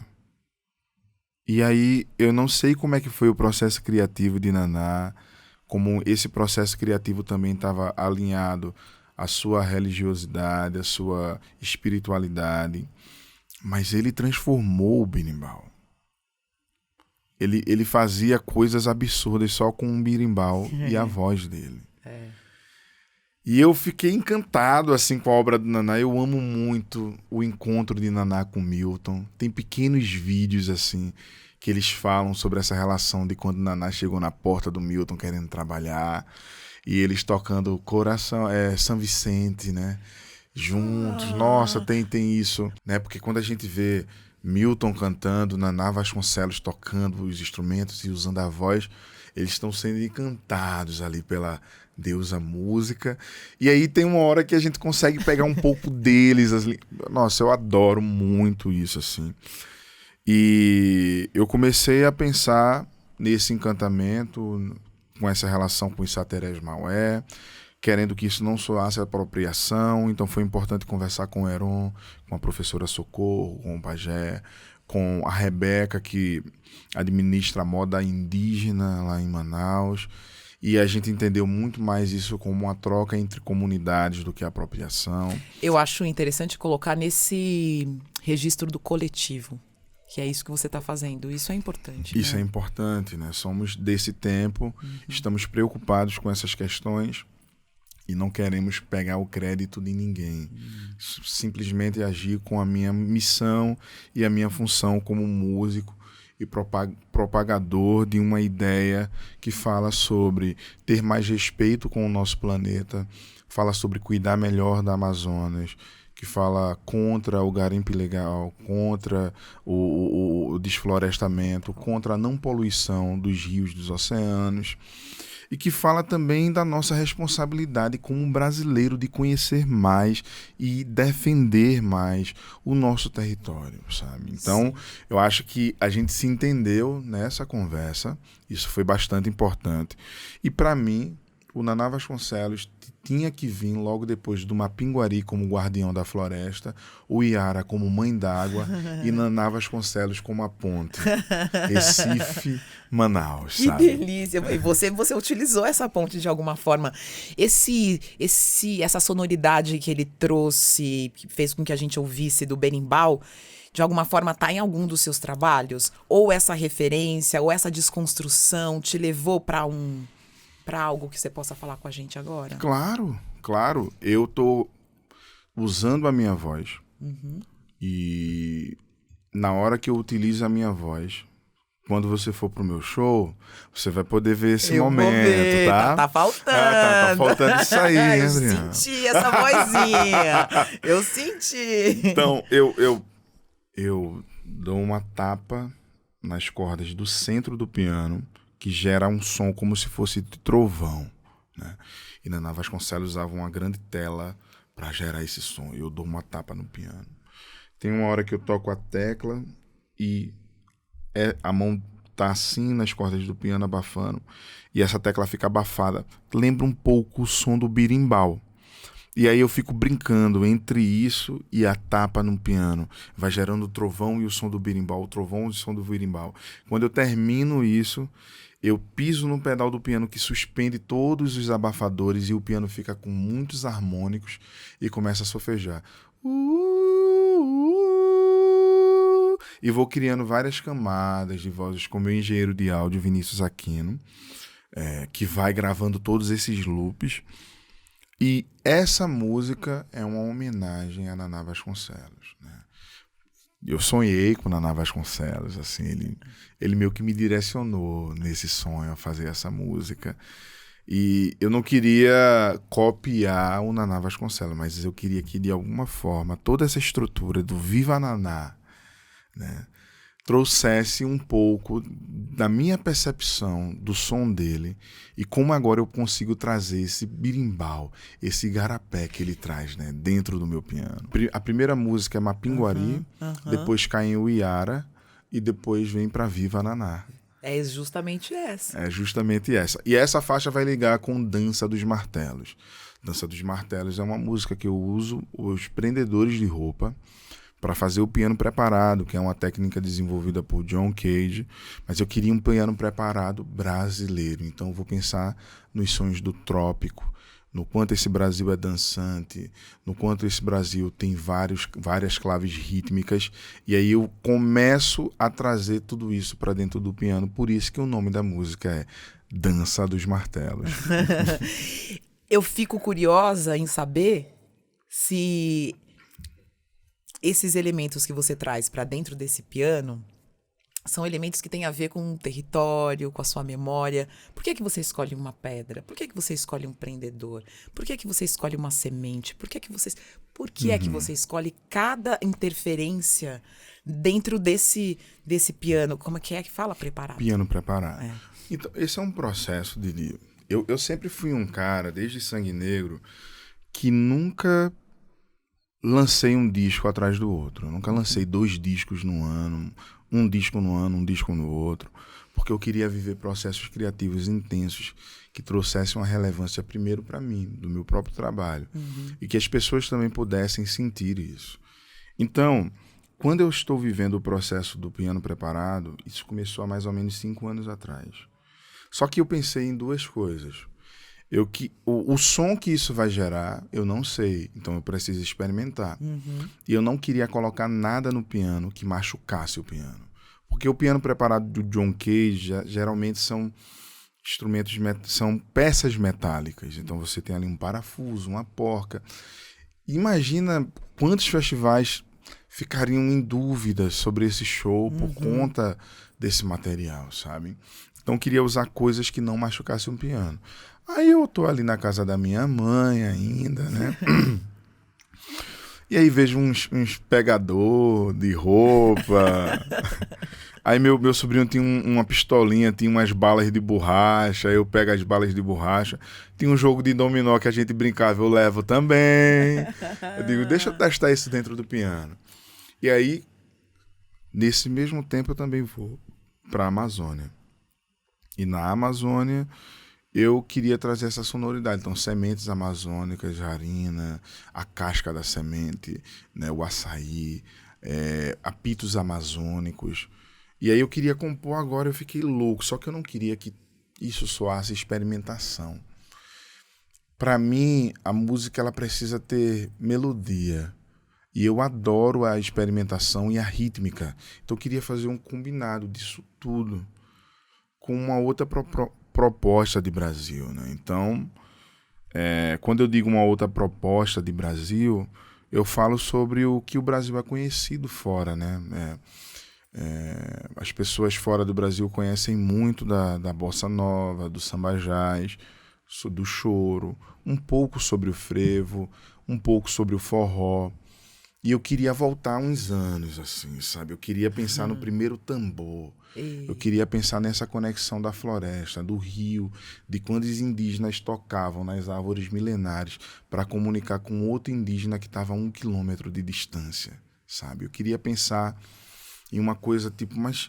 E aí, eu não sei como é que foi o processo criativo de Naná, como esse processo criativo também estava alinhado à sua religiosidade, à sua espiritualidade, mas ele transformou o berimbau. Ele fazia coisas absurdas só com um berimbau e a voz dele. E eu fiquei encantado assim com a obra do Naná. Eu amo muito o encontro de Naná com Milton. Tem pequenos vídeos assim que eles falam sobre essa relação de quando Naná chegou na porta do Milton querendo trabalhar e eles tocando Coração, São Vicente, né? Juntos. Nossa, tem isso, né? Porque quando a gente vê Milton cantando, Naná Vasconcelos tocando os instrumentos e usando a voz, eles estão sendo encantados ali pela deusa música. E aí tem uma hora que a gente consegue pegar um pouco deles. Nossa, eu adoro muito isso, assim. E eu comecei a pensar nesse encantamento, com essa relação com os Saterés Maué, querendo que isso não soasse apropriação. Então foi importante conversar com o Heron, com a professora Socorro, com o Pajé, com a Rebeca, que administra a moda indígena lá em Manaus. E a gente entendeu muito mais isso como uma troca entre comunidades do que a apropriação. Eu acho interessante colocar nesse registro do coletivo. Que é isso que você está fazendo. Isso é importante. Isso né? é importante, né? Somos desse tempo, estamos preocupados com essas questões e não queremos pegar o crédito de ninguém. Simplesmente agir com a minha missão e a minha função como músico e propagador de uma ideia que fala sobre ter mais respeito com o nosso planeta, fala sobre cuidar melhor da Amazonas, que fala contra o garimpo ilegal, contra o desflorestamento, contra a não poluição dos rios, dos oceanos, e que fala também da nossa responsabilidade como brasileiro de conhecer mais e defender mais o nosso território, sabe? Então, eu acho que a gente se entendeu nessa conversa, isso foi bastante importante, e para mim, o Naná Vasconcelos tinha que vir logo depois do Mapinguari como guardião da floresta, o Iara como mãe d'água e Naná Vasconcelos como a ponte. Recife, Manaus, Que sabe? delícia! E você utilizou essa ponte de alguma forma. Essa sonoridade que ele trouxe, que fez com que a gente ouvisse do berimbau, de alguma forma está em algum dos seus trabalhos? Ou essa referência, ou essa desconstrução te levou para algo que você possa falar com a gente agora? Claro. Eu tô usando a minha voz. E na hora que eu utilizo a minha voz, quando você for pro meu show, você vai poder ver esse momento, vou ver. tá? Tá faltando. Tá faltando isso aí, né, Eu Adriana? senti essa vozinha. Eu senti. Então, eu dou uma tapa nas cordas do centro do piano, que gera um som como se fosse de trovão, né? E Naná Vasconcelos usava uma grande tela para gerar esse som. Eu dou uma tapa no piano. Tem uma hora que eu toco a tecla e a mão tá assim nas cordas do piano abafando e essa tecla fica abafada. Lembra um pouco o som do birimbau. E aí eu fico brincando entre isso e a tapa no piano. Vai gerando o trovão e o som do birimbau, o trovão e o som do birimbau. Quando eu termino isso, eu piso no pedal do piano que suspende todos os abafadores e o piano fica com muitos harmônicos e começa a solfejar. E vou criando várias camadas de vozes com o meu engenheiro de áudio, Vinícius Aquino, que vai gravando todos esses loops. E essa música é uma homenagem a Naná Vasconcelos, né? Eu sonhei com Naná Vasconcelos, assim, ele meio que me direcionou nesse sonho a fazer essa música. E eu não queria copiar o Naná Vasconcelos, mas eu queria que, de alguma forma, toda essa estrutura do Viva Naná, né, trouxesse um pouco da minha percepção do som dele e como agora eu consigo trazer esse birimbau, esse igarapé que ele traz, né, dentro do meu piano. A primeira música é Mapinguari, depois cai em Uiara e depois vem para Viva Naná. É justamente essa. É justamente essa. E essa faixa vai ligar com Dança dos Martelos. Dança dos Martelos é uma música que eu uso os prendedores de roupa para fazer o piano preparado, que é uma técnica desenvolvida por John Cage, mas eu queria um piano preparado brasileiro, então eu vou pensar nos sons do trópico, no quanto esse Brasil é dançante, no quanto esse Brasil tem várias claves rítmicas, e aí eu começo a trazer tudo isso para dentro do piano, por isso que o nome da música é Dança dos Martelos. Eu fico curiosa em saber se esses elementos que você traz para dentro desse piano são elementos que têm a ver com o território, com a sua memória. Por que você escolhe uma pedra? Por que você escolhe um prendedor? Por que você escolhe uma semente? Por que é que você escolhe cada interferência dentro desse piano? Como é que fala? Preparado. Piano preparado. É. Então, esse é um processo, Didi. Eu sempre fui um cara, desde Sangue Negro, que nunca lancei um disco atrás do outro. Eu nunca lancei 2 discos no ano, um disco no ano, um disco no outro, porque eu queria viver processos criativos intensos que trouxessem uma relevância primeiro para mim, do meu próprio trabalho, e que as pessoas também pudessem sentir isso. Então, quando eu estou vivendo o processo do piano preparado, isso começou há mais ou menos 5 anos atrás. Só que eu pensei em 2 coisas. O som que isso vai gerar, eu não sei. Então eu preciso experimentar. E eu não queria colocar nada no piano que machucasse o piano. Porque o piano preparado do John Cage geralmente são instrumentos, são peças metálicas. Então você tem ali um parafuso, uma porca. Imagina quantos festivais ficariam em dúvida sobre esse show por conta desse material, sabe? Então eu queria usar coisas que não machucassem o piano. Aí eu tô ali na casa da minha mãe ainda, né? E aí vejo uns pegador de roupa. Aí meu sobrinho tinha uma pistolinha, tinha umas balas de borracha. Aí eu pego as balas de borracha. Tinha um jogo de dominó que a gente brincava, eu levo também. Eu digo, deixa eu testar isso dentro do piano. E aí, nesse mesmo tempo, eu também vou para a Amazônia. E na Amazônia eu queria trazer essa sonoridade. Então, sementes amazônicas, jarina, a casca da semente, né, o açaí, apitos amazônicos. E aí eu queria compor agora, eu fiquei louco. Só que eu não queria que isso soasse experimentação. Para mim, a música ela precisa ter melodia. E eu adoro a experimentação e a rítmica. Então eu queria fazer um combinado disso tudo com uma outra proposta de Brasil, né? Então, quando eu digo uma outra proposta de Brasil, eu falo sobre o que o Brasil é conhecido fora, né? As pessoas fora do Brasil conhecem muito da bossa nova, do samba jazz, do choro, um pouco sobre o frevo, um pouco sobre o forró. E eu queria voltar uns anos, assim, sabe? Eu queria pensar no primeiro tambor. Eu queria pensar nessa conexão da floresta, do rio, de quando os indígenas tocavam nas árvores milenares para comunicar com outro indígena que estava a 1 quilômetro de distância, sabe? Eu queria pensar em uma coisa tipo, mas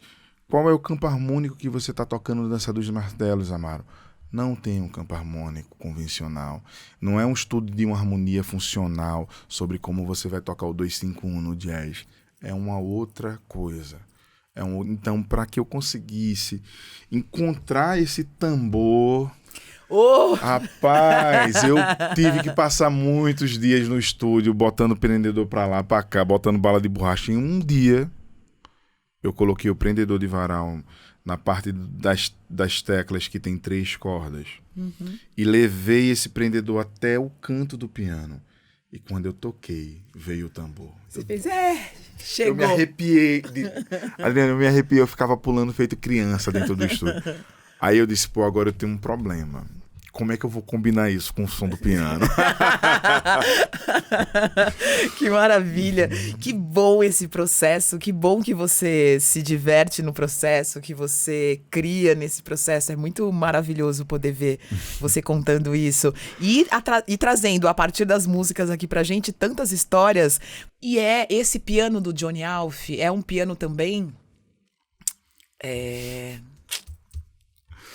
qual é o campo harmônico que você está tocando no Dança dos Martelos, Amaro? Não tem um campo harmônico convencional. Não é um estudo de uma harmonia funcional sobre como você vai tocar o 2-5-1 no jazz. É uma outra coisa. Então, para que eu conseguisse encontrar esse tambor... Rapaz, eu tive que passar muitos dias no estúdio botando prendedor para lá, para cá, botando bala de borracha. Em um dia, eu coloquei o prendedor de varal na parte das teclas que tem 3 cordas. E levei esse prendedor até o canto do piano. E quando eu toquei, veio o tambor. Você fez, chegou. Eu me arrepiei. Adriana, eu me arrepiei, eu ficava pulando feito criança dentro do estúdio. Aí eu disse, agora eu tenho um problema. Como é que eu vou combinar isso com o som do piano? Que maravilha! Que bom esse processo, que bom que você se diverte no processo, que você cria nesse processo. É muito maravilhoso poder ver você contando isso. E trazendo, a partir das músicas aqui pra gente, tantas histórias. E esse piano do Johnny Alf, é um piano também...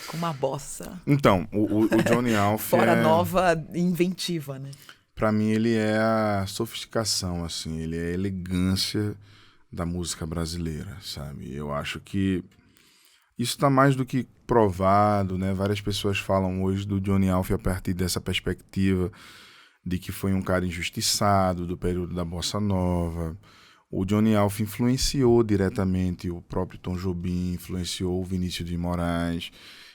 com uma bossa. Então, o Johnny Alf fora nova, inventiva, né? Pra mim, ele é a sofisticação, assim. Ele é a elegância da música brasileira, sabe? Eu acho que isso tá mais do que provado, né? Várias pessoas falam hoje do Johnny Alf a partir dessa perspectiva de que foi um cara injustiçado do período da Bossa Nova. O Johnny Alf influenciou diretamente o próprio Tom Jobim, influenciou o Vinícius de Moraes.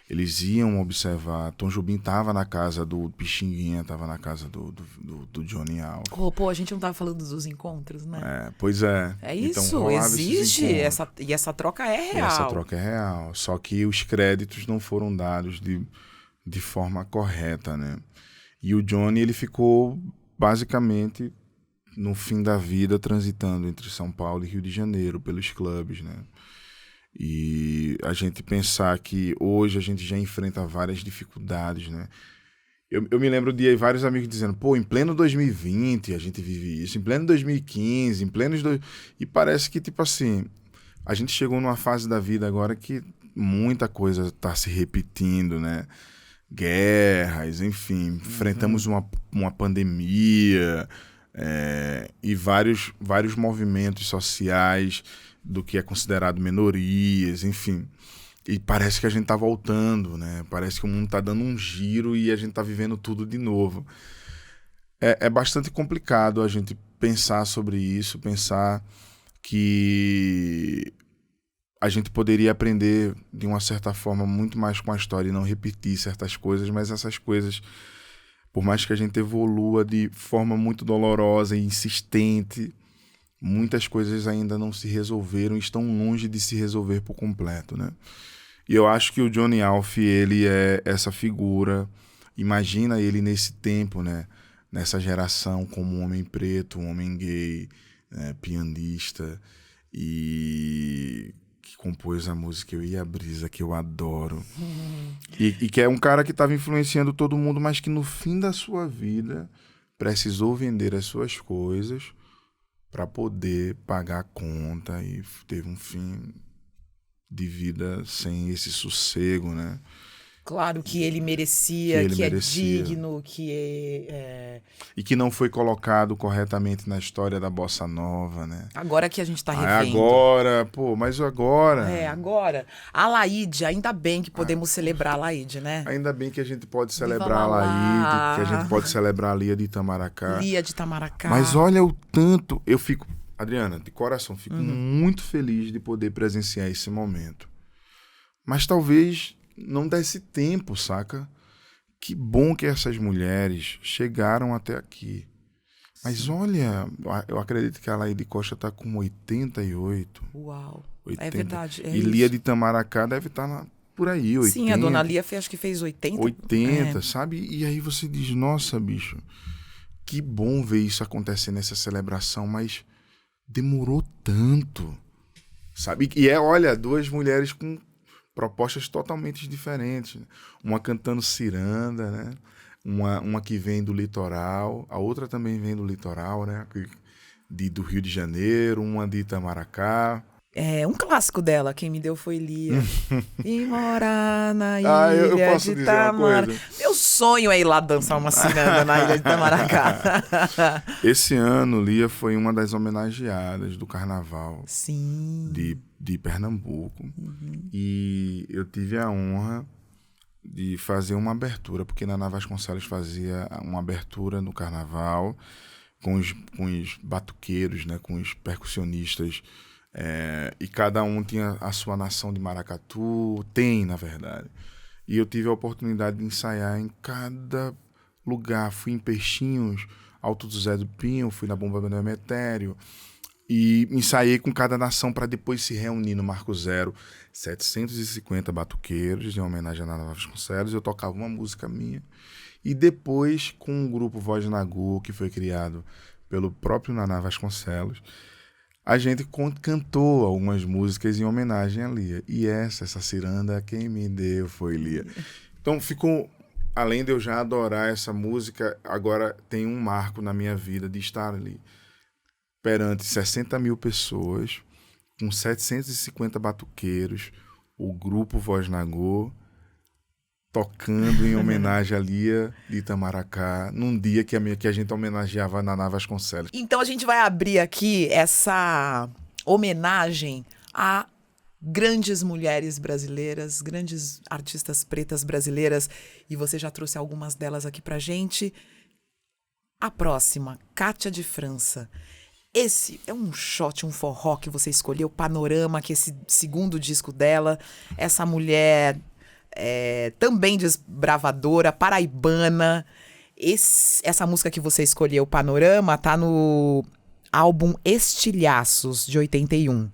Eles iam observar. Tom Jobim estava na casa do Pixinguinha, estava na casa do Johnny Alf. A gente não estava falando dos encontros, né? Pois é. É isso, então, existe. Essa troca é real. Essa troca é real. Só que os créditos não foram dados de forma correta, né? E o Johnny, ele ficou basicamente no fim da vida transitando entre São Paulo e Rio de Janeiro pelos clubes, né? E a gente pensar que hoje a gente já enfrenta várias dificuldades, né? Eu me lembro de vários amigos dizendo, em pleno 2020 a gente vive isso, em pleno 2015, em plenos... E parece que, tipo assim, a gente chegou numa fase da vida agora que muita coisa está se repetindo, né? Guerras, enfim, enfrentamos uma pandemia... e vários movimentos sociais do que é considerado minorias, enfim. E parece que a gente tá voltando, né? Parece que o mundo tá dando um giro e a gente tá vivendo tudo de novo. É bastante complicado a gente pensar sobre isso, pensar que a gente poderia aprender de uma certa forma muito mais com a história e não repetir certas coisas, mas essas coisas, por mais que a gente evolua de forma muito dolorosa e insistente, muitas coisas ainda não se resolveram, estão longe de se resolver por completo, né? E eu acho que o Johnny Alf, ele é essa figura. Imagina ele nesse tempo, né? Nessa geração, como um homem preto, um homem gay, né? Pianista, e que compôs a música Eu e a Brisa, que eu adoro. E que é um cara que estava influenciando todo mundo, mas que no fim da sua vida precisou vender as suas coisas para poder pagar a conta, e teve um fim de vida sem esse sossego, né? Claro que ele merecia, que é digno, que E que não foi colocado corretamente na história da Bossa Nova, né? Agora que a gente tá revendo. Mas agora... Agora. A Laíde, ainda bem que podemos celebrar a Laíde, né? Ainda bem que a gente pode celebrar a Laíde, que a gente pode celebrar a Lia de Itamaracá. Lia de Itamaracá. Mas olha o tanto... Eu fico... Adriana, de coração, fico muito feliz de poder presenciar esse momento. Mas talvez não desse tempo, saca? Que bom que essas mulheres chegaram até aqui. Mas olha, eu acredito que a Laíde Costa tá com 88. Uau, 80. é verdade. E Lia de Itamaracá deve estar por aí, 80. Sim, a dona Lia acho que fez 80. 80, sabe? E aí você diz, nossa, bicho, que bom ver isso acontecer nessa celebração, mas demorou tanto, sabe? E olha, duas mulheres com propostas totalmente diferentes, né? Uma cantando ciranda, né? Uma que vem do litoral, a outra também vem do litoral, né? Do Rio de Janeiro, uma de Itamaracá. É um clássico dela, quem me deu foi Lia. E morar na ilha eu posso de dizer uma Itamaracá. coisa? Meu sonho é ir lá dançar uma ciranda na ilha de Itamaracá. Esse ano, Lia foi uma das homenageadas do Carnaval. Sim. De Pernambuco. E eu tive a honra de fazer uma abertura, porque Naná Vasconcelos fazia uma abertura no Carnaval com os batuqueiros, né, com os percussionistas. E cada um tinha a sua nação de maracatu, tem, na verdade. E eu tive a oportunidade de ensaiar em cada lugar. Fui em Peixinhos, Alto do Zé do Pinho, fui na Bomba do Emetério, e ensaiei com cada nação para depois se reunir no Marco Zero. 750 batuqueiros, em homenagem a Naná Vasconcelos. Eu tocava uma música minha. E depois, com o grupo Voz Nagô, que foi criado pelo próprio Naná Vasconcelos, a gente cantou algumas músicas em homenagem a Lia. E essa ciranda, quem me deu foi Lia. Então ficou, além de eu já adorar essa música, agora tem um marco na minha vida de estar ali perante 60 mil pessoas, com 750 batuqueiros, o grupo Voz Nagô, tocando em homenagem a Lia de Itamaracá, num dia que a gente homenageava a Naná Vasconcelos. Então a gente vai abrir aqui essa homenagem a grandes mulheres brasileiras, grandes artistas pretas brasileiras, e você já trouxe algumas delas aqui pra gente. A próxima, Kátia de França. Esse é um shot, um forró que você escolheu, Panorama, que é esse segundo disco dela. Essa mulher também desbravadora, paraibana. Essa música que você escolheu, Panorama, tá no álbum Estilhaços, de 81.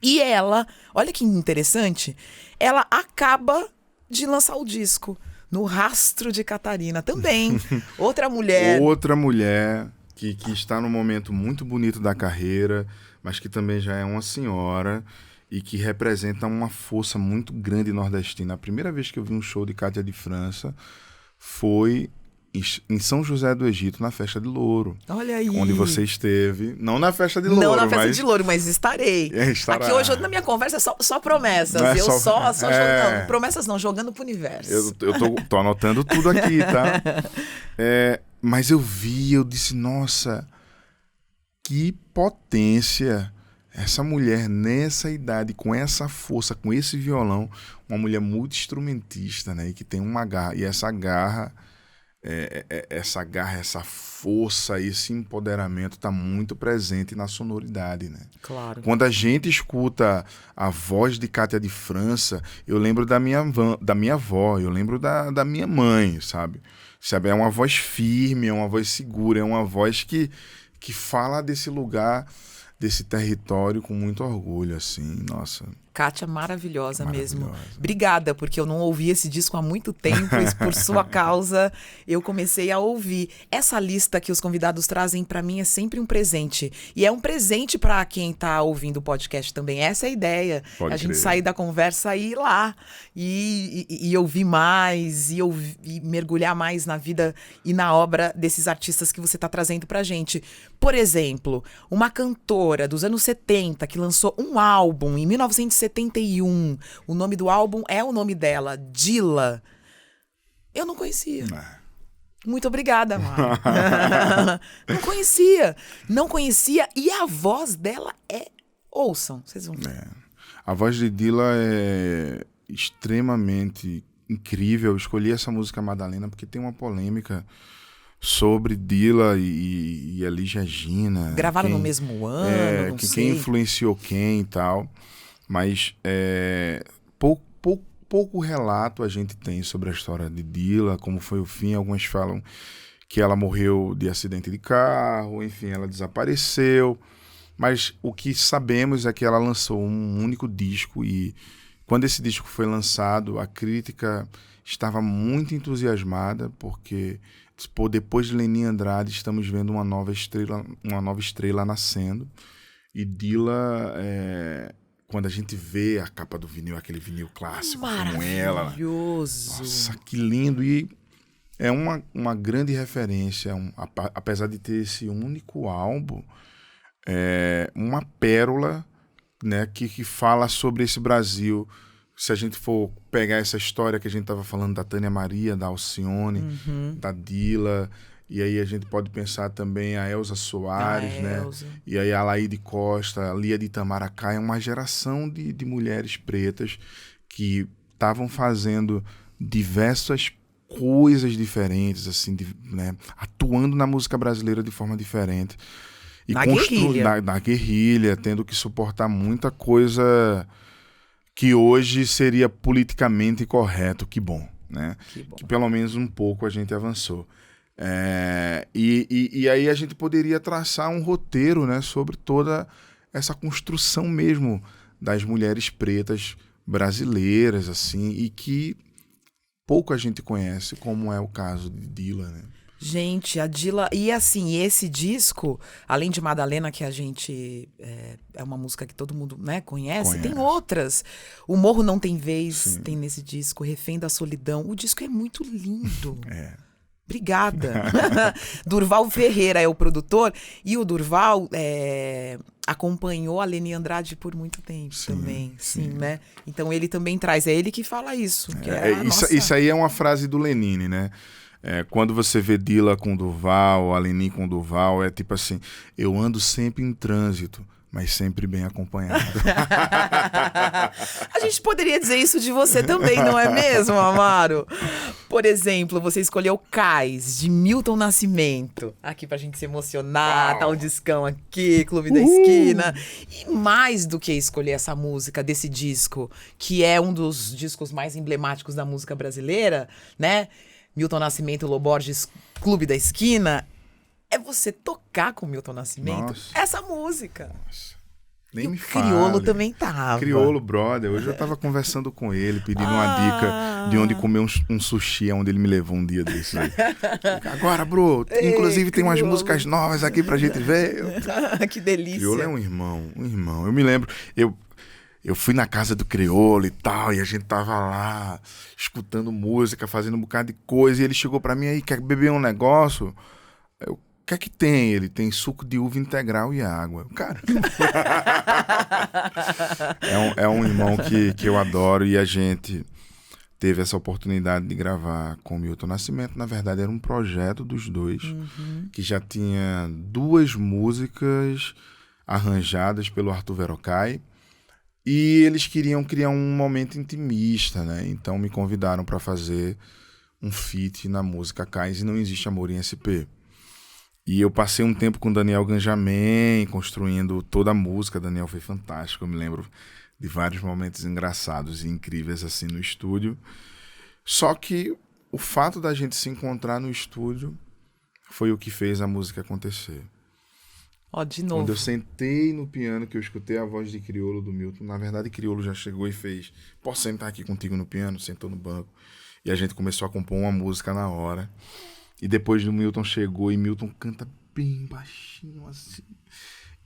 E ela, olha que interessante, ela acaba de lançar o disco No Rastro de Catarina, também. Outra mulher que está num momento muito bonito da carreira, mas que também já é uma senhora e que representa uma força muito grande nordestina. A primeira vez que eu vi um show de Kátia de França foi em São José do Egito, na Festa de Louro. Olha aí. Onde você esteve. Não na Festa de Louro, Não na Festa de Louro, mas estarei. Estará. Aqui hoje, na minha conversa, só promessas. Não é eu só jogando. Promessas não, jogando pro universo. Eu tô anotando tudo aqui, tá? Mas eu disse, nossa, que potência Essa mulher, nessa idade, com essa força, com esse violão, uma mulher multi-instrumentista, né? E que tem uma garra. E essa garra, essa força, esse empoderamento está muito presente na sonoridade, né? Claro. Quando a gente escuta a voz de Cátia de França, eu lembro da minha avó, eu lembro da minha mãe, sabe? É uma voz firme, é uma voz segura, é uma voz que fala desse lugar, desse território com muito orgulho, assim, nossa. Kátia, maravilhosa mesmo. Obrigada, porque eu não ouvi esse disco há muito tempo e por sua causa eu comecei a ouvir. Essa lista que os convidados trazem para mim é sempre um presente. E é um presente para quem tá ouvindo o podcast também. Essa é a ideia. Pode a gente crer. sair da conversa e ir lá e ouvir mais e mergulhar mais na vida e na obra desses artistas que você tá trazendo pra gente. Por exemplo, uma cantora dos anos 70 que lançou um álbum em 1971. O nome do álbum é o nome dela, Dila. Eu não conhecia. Muito obrigada, Mar. Não conhecia. E a voz dela ouçam, vocês vão ver. A voz de Dila é extremamente incrível. Eu escolhi essa música Madalena porque tem uma polêmica sobre Dila e Elis Regina. Gravaram no mesmo ano, não sei. Quem influenciou quem e tal. Mas pouco relato a gente tem sobre a história de Dila, como foi o fim. Alguns falam que ela morreu de acidente de carro, enfim, ela desapareceu. Mas o que sabemos é que ela lançou um único disco e quando esse disco foi lançado, a crítica estava muito entusiasmada porque depois de Leni Andrade estamos vendo uma nova estrela nascendo. E Dila quando a gente vê a capa do vinil, aquele vinil clássico com ela. Maravilhoso. Nossa, que lindo. E é uma grande referência, apesar de ter esse único álbum, uma pérola, né, que fala sobre esse Brasil. Se a gente for pegar essa história que a gente estava falando da Tânia Maria, da Alcione, da Dila... E aí a gente pode pensar também a Elza Soares, né? E aí a Laíde Costa, a Lia de Itamaracá, é uma geração de mulheres pretas que estavam fazendo diversas coisas diferentes, assim, né? Atuando na música brasileira de forma diferente. E na guerrilha, tendo que suportar muita coisa que hoje seria politicamente correto. Que bom, né? Que pelo menos um pouco a gente avançou. E aí a gente poderia traçar um roteiro, né, sobre toda essa construção mesmo das mulheres pretas brasileiras, assim, e que pouco a gente conhece, como é o caso de Dila, né? Gente, a Dila... E assim, esse disco, além de Madalena, que a gente... É uma música que todo mundo, né, conhece, tem outras. O Morro Não Tem Vez, tem nesse disco, Refém da Solidão. O disco é muito lindo. Obrigada. Durval Ferreira é o produtor e o Durval acompanhou a Leni Andrade por muito tempo também, sim, né? Então ele também traz, é ele que fala isso. Isso aí é uma frase do Lenine, né? Quando você vê Dila com Durval, a Leni com Durval, é tipo assim, eu ando sempre em trânsito, mas sempre bem acompanhado. A gente poderia dizer isso de você também, não é mesmo, Amaro? Por exemplo, você escolheu Cais, de Milton Nascimento. Aqui pra gente se emocionar, tá o discão aqui, Clube da Esquina. E mais do que escolher essa música desse disco, que é um dos discos mais emblemáticos da música brasileira, né? Milton Nascimento, Lô Borges, Clube da Esquina... É você tocar com Milton Nascimento essa música. Nossa. Nem e me o fale. Criolo também tava. Criolo, brother. Hoje eu tava conversando com ele, pedindo uma dica de onde comer um sushi, onde ele me levou um dia desses aí. Agora, bro, inclusive tem umas músicas novas aqui pra gente ver. Que delícia. Criolo é um irmão. Eu me lembro, eu fui na casa do Criolo e tal, e a gente tava lá, escutando música, fazendo um bocado de coisa, e ele chegou pra mim aí, quer beber um negócio? O que é que tem? Ele tem suco de uva integral e água. Cara, é um irmão que eu adoro e a gente teve essa oportunidade de gravar com o Milton Nascimento. Na verdade, era um projeto dos dois, que já tinha 2 músicas arranjadas pelo Arthur Verocai. E eles queriam criar um momento intimista, né? Então me convidaram para fazer um feat na música Cais e Não Existe Amor em SP. E eu passei um tempo com o Daniel Ganjamin, construindo toda a música. Daniel foi fantástico, eu me lembro de vários momentos engraçados e incríveis assim no estúdio. Só que o fato da gente se encontrar no estúdio foi o que fez a música acontecer. Ó, de novo. Quando eu sentei no piano, que eu escutei a voz de Criolo do Milton, na verdade Criolo já chegou e fez: posso sentar aqui contigo no piano? Sentou no banco. E a gente começou a compor uma música na hora. E depois do Milton chegou e Milton canta bem baixinho assim.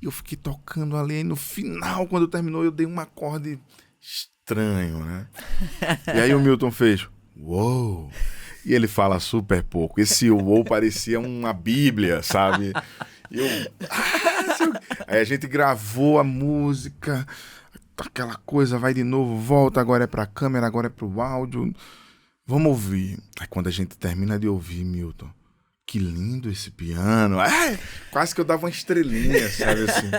E eu fiquei tocando ali. E no final, quando terminou, eu dei um acorde estranho, né? E aí o Milton fez: uou! E ele fala super pouco. Esse uou parecia uma bíblia, sabe? E eu... Aí a gente gravou a música, aquela coisa, vai de novo, volta, agora é pra câmera, agora é pro áudio. Vamos ouvir. Aí quando a gente termina de ouvir, Milton, que lindo esse piano. Quase que eu dava uma estrelinha, sabe assim?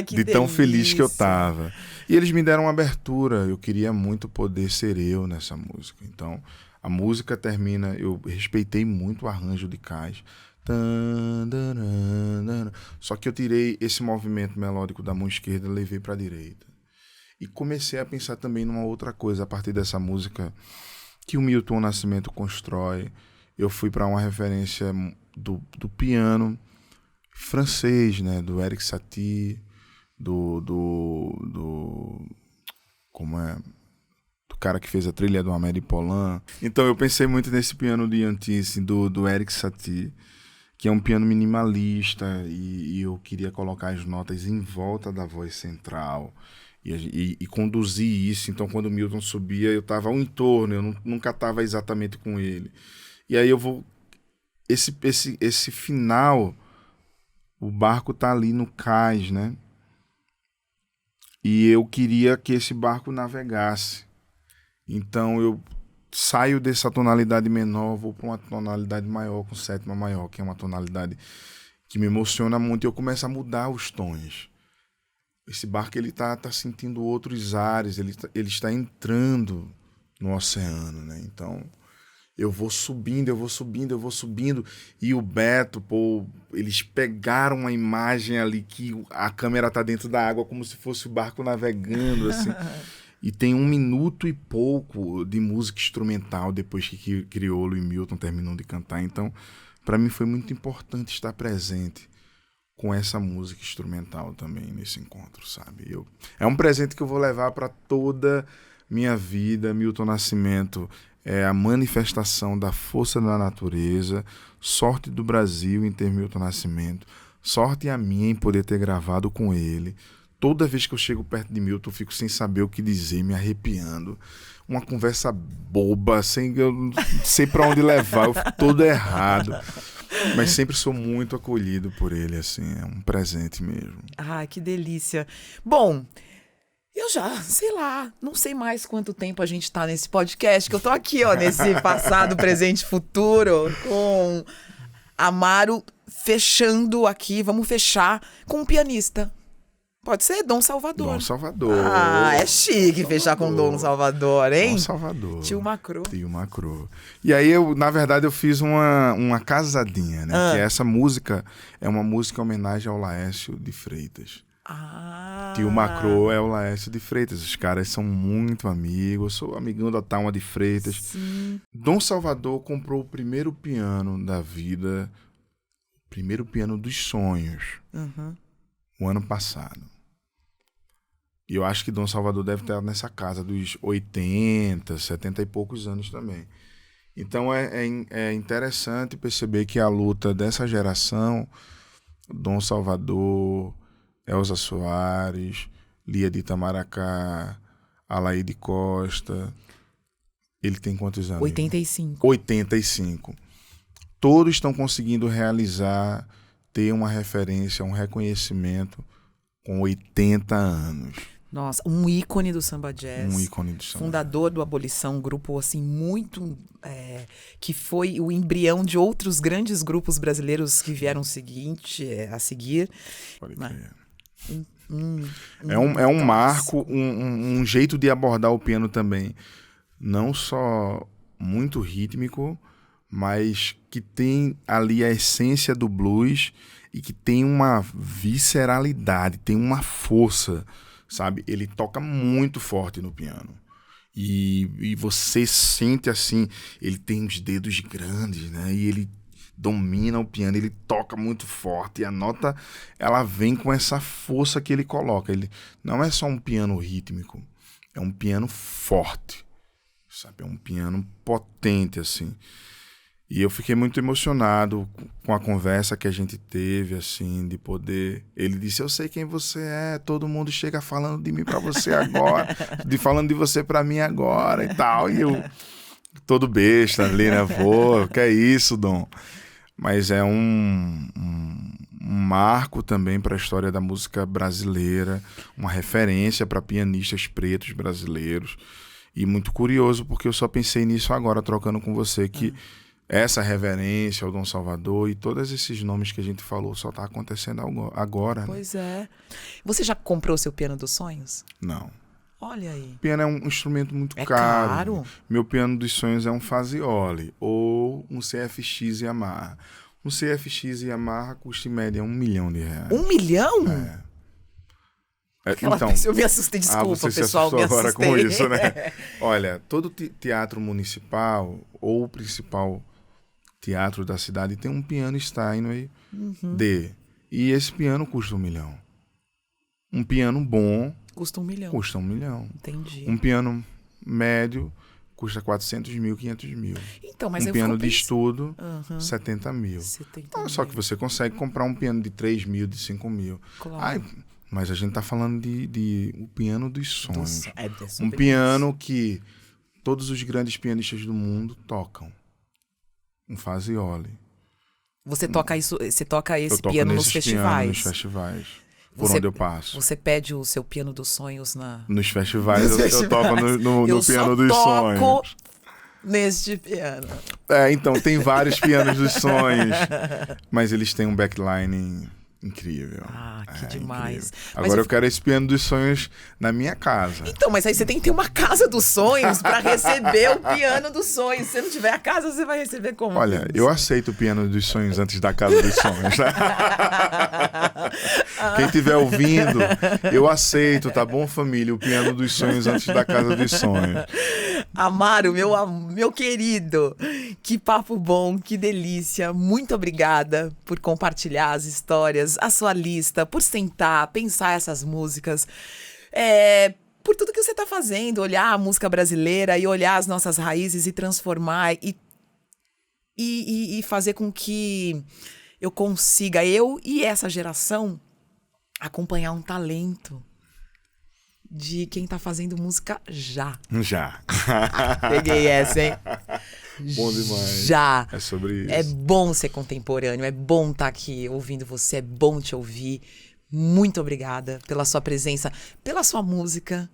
Que de tão delícia. feliz que eu tava. E eles me deram uma abertura. Eu queria muito poder ser eu nessa música. Então, a música termina... Eu respeitei muito o arranjo de Cais. Só que eu tirei esse movimento melódico da mão esquerda e levei pra direita. E comecei a pensar também numa outra coisa a partir dessa música que o Milton Nascimento constrói. Eu fui para uma referência do piano francês, né? Do Eric Satie, como é? Do cara que fez a trilha do Amélie Poulain. Então eu pensei muito nesse piano de Antisse, do Eric Satie, que é um piano minimalista, e eu queria colocar as notas em volta da voz central e conduzir isso. Então quando o Milton subia, eu estava ao entorno, eu nunca estava exatamente com ele. E aí eu vou... Esse final, o barco tá ali no cais, né? E eu queria que esse barco navegasse. Então eu saio dessa tonalidade menor, vou para uma tonalidade maior, com sétima maior, que é uma tonalidade que me emociona muito, e eu começo a mudar os tons. Esse barco, ele tá sentindo outros ares, ele está entrando no oceano, né? Então, eu vou subindo, e o Beto, eles pegaram a imagem ali que a câmera tá dentro da água, como se fosse o barco navegando, assim. E tem 1 minuto e pouco de música instrumental depois que Criolo e Milton terminam de cantar. Então, para mim foi muito importante estar presente com essa música instrumental também nesse encontro, sabe? É um presente que eu vou levar para toda minha vida. Milton Nascimento é a manifestação da força da natureza. Sorte do Brasil em ter Milton Nascimento. Sorte a minha em poder ter gravado com ele. Toda vez que eu chego perto de Milton, eu fico sem saber o que dizer, me arrepiando. Uma conversa boba, eu não sei para onde levar, eu fico todo errado. Mas sempre sou muito acolhido por ele, assim, é um presente mesmo. Ah, que delícia. Bom, eu já, sei lá, não sei mais quanto tempo a gente tá nesse podcast, que eu tô aqui, ó, nesse passado, presente e futuro, com Amaro fechando aqui, vamos fechar com um pianista. Pode ser Dom Salvador. Dom Salvador. Ah, é chique fechar com Dom Salvador, hein? Dom Salvador. Tio Macro. Tio Macro. E aí, na verdade, eu fiz uma casadinha, né? Que essa música é uma música em homenagem ao Laércio de Freitas. Tio Macro é o Laércio de Freitas. Os caras são muito amigos. Eu sou amigão da Thalma de Freitas. Sim. Dom Salvador comprou o primeiro piano da vida, o primeiro piano dos sonhos, o ano passado. E eu acho que Dom Salvador deve estar nessa casa dos 80, 70 e poucos anos também. Então é interessante perceber que a luta dessa geração, Dom Salvador, Elza Soares, Lia de Itamaracá, Alaide Costa, ele tem quantos anos? 85. 85. Todos estão conseguindo realizar, ter uma referência, um reconhecimento com 80 anos. Nossa, um ícone do samba jazz. Um ícone do samba. Fundador do Abolição, um grupo assim muito... que foi o embrião de outros grandes grupos brasileiros que vieram a seguir. Pode crer. É um marco, um jeito de abordar o piano também. Não só muito rítmico, mas que tem ali a essência do blues e que tem uma visceralidade, tem uma força, sabe? Ele toca muito forte no piano. E você sente assim, ele tem os dedos grandes, né? E ele domina o piano, ele toca muito forte. E a nota, ela vem com essa força que ele coloca. Ele não é só um piano rítmico, é um piano forte, sabe? É um piano potente, assim. E eu fiquei muito emocionado com a conversa que a gente teve, assim, de poder... Ele disse, eu sei quem você é, todo mundo chega falando de mim pra você agora, falando de você pra mim agora e tal. E eu, todo besta ali, né? Pô, que é isso, Dom? Mas é um marco também para a história da música brasileira, uma referência para pianistas pretos brasileiros. E muito curioso, porque eu só pensei nisso agora, trocando com você, que essa reverência ao Dom Salvador e todos esses nomes que a gente falou só tá acontecendo agora. Pois é. Você já comprou seu piano dos sonhos? Não. Olha aí. O piano é um instrumento muito É caro. caro? Meu piano dos sonhos é um Fazioli ou um CFX Yamaha. Um CFX Yamaha custa em média R$1 milhão. R$1 milhão? Então, eu me assustei, desculpa, você pessoal, se me agora assustei. com isso, né? Olha, todo teatro municipal ou o principal teatro da cidade tem um piano Steinway D. E esse piano custa R$1 milhão. Um piano bom custa R$1 milhão. Custa R$1 milhão. Entendi. Um piano médio custa 400 mil, 500 mil. Então, mas um piano de estudo, 70 mil. 70 mil. Só que você consegue comprar um piano de 3 mil, de 5 mil. Claro. Mas a gente tá falando de um piano dos sonhos. Um sobre piano que todos os grandes pianistas do mundo tocam. Um Fazioli. Você toca isso, você toca esse Eu toco piano nos festivais? Nos festivais. Por onde eu passo. Você pede o seu piano dos sonhos nos festivais? Eu toco no piano dos sonhos. Eu toco neste piano. Então, tem vários pianos dos sonhos. Mas eles têm um backline incrível. Ah, que demais. Agora eu quero esse piano dos sonhos na minha casa. Então, mas aí você tem que ter uma casa dos sonhos para receber o piano dos sonhos. Se você não tiver a casa, você vai receber como? Olha, eu aceito o piano dos sonhos antes da casa dos sonhos. Quem estiver ouvindo, eu aceito, tá bom, família? O piano dos sonhos antes da casa dos sonhos. Amaro, meu querido, que papo bom, que delícia. Muito obrigada por compartilhar as histórias, a sua lista, por sentar, pensar essas músicas, por tudo que você está fazendo, olhar a música brasileira e olhar as nossas raízes e transformar e fazer com que eu consiga, eu e essa geração, acompanhar um talento de quem tá fazendo música já. Peguei essa, hein? Bom demais. Já. É sobre isso. É bom ser contemporâneo, é bom estar aqui ouvindo você, é bom te ouvir. Muito obrigada pela sua presença, pela sua música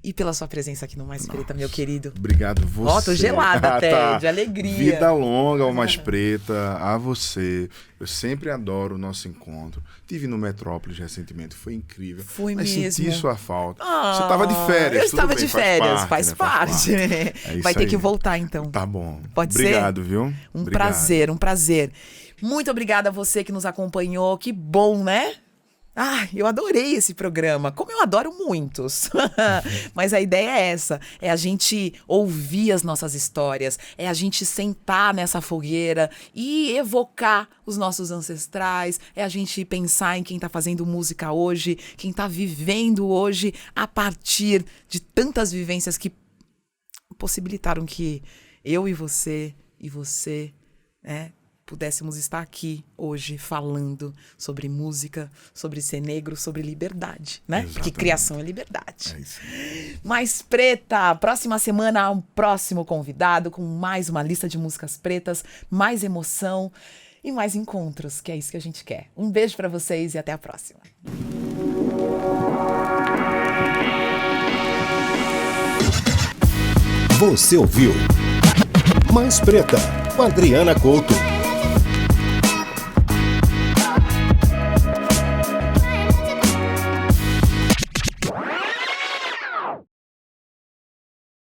e pela sua presença aqui no Mais Preta, meu querido. Obrigado você. Ó, tô gelada até, de alegria. Vida longa ao Mais Preta, a você. Eu sempre adoro o nosso encontro. Tive no Metrópolis recentemente, foi incrível. Foi mas mesmo. Senti sua falta. Você estava de férias. Eu estava de férias, faz parte. Vai ter aí. Que voltar então. Tá bom. Pode ser? Obrigado, viu? Um prazer. Muito obrigada a você que nos acompanhou. Que bom, né? Eu adorei esse programa, como eu adoro muitos. Mas a ideia é essa, é a gente ouvir as nossas histórias, é a gente sentar nessa fogueira e evocar os nossos ancestrais, é a gente pensar em quem está fazendo música hoje, quem está vivendo hoje a partir de tantas vivências que possibilitaram que eu e você, pudéssemos estar aqui hoje falando sobre música, sobre ser negro, sobre liberdade, né? Exatamente. Porque criação é liberdade. É isso. Mais Preta, próxima semana um próximo convidado com mais uma lista de músicas pretas, mais emoção e mais encontros, que é isso que a gente quer. Um beijo pra vocês e até a próxima. Você ouviu Mais Preta, com Adriana Couto.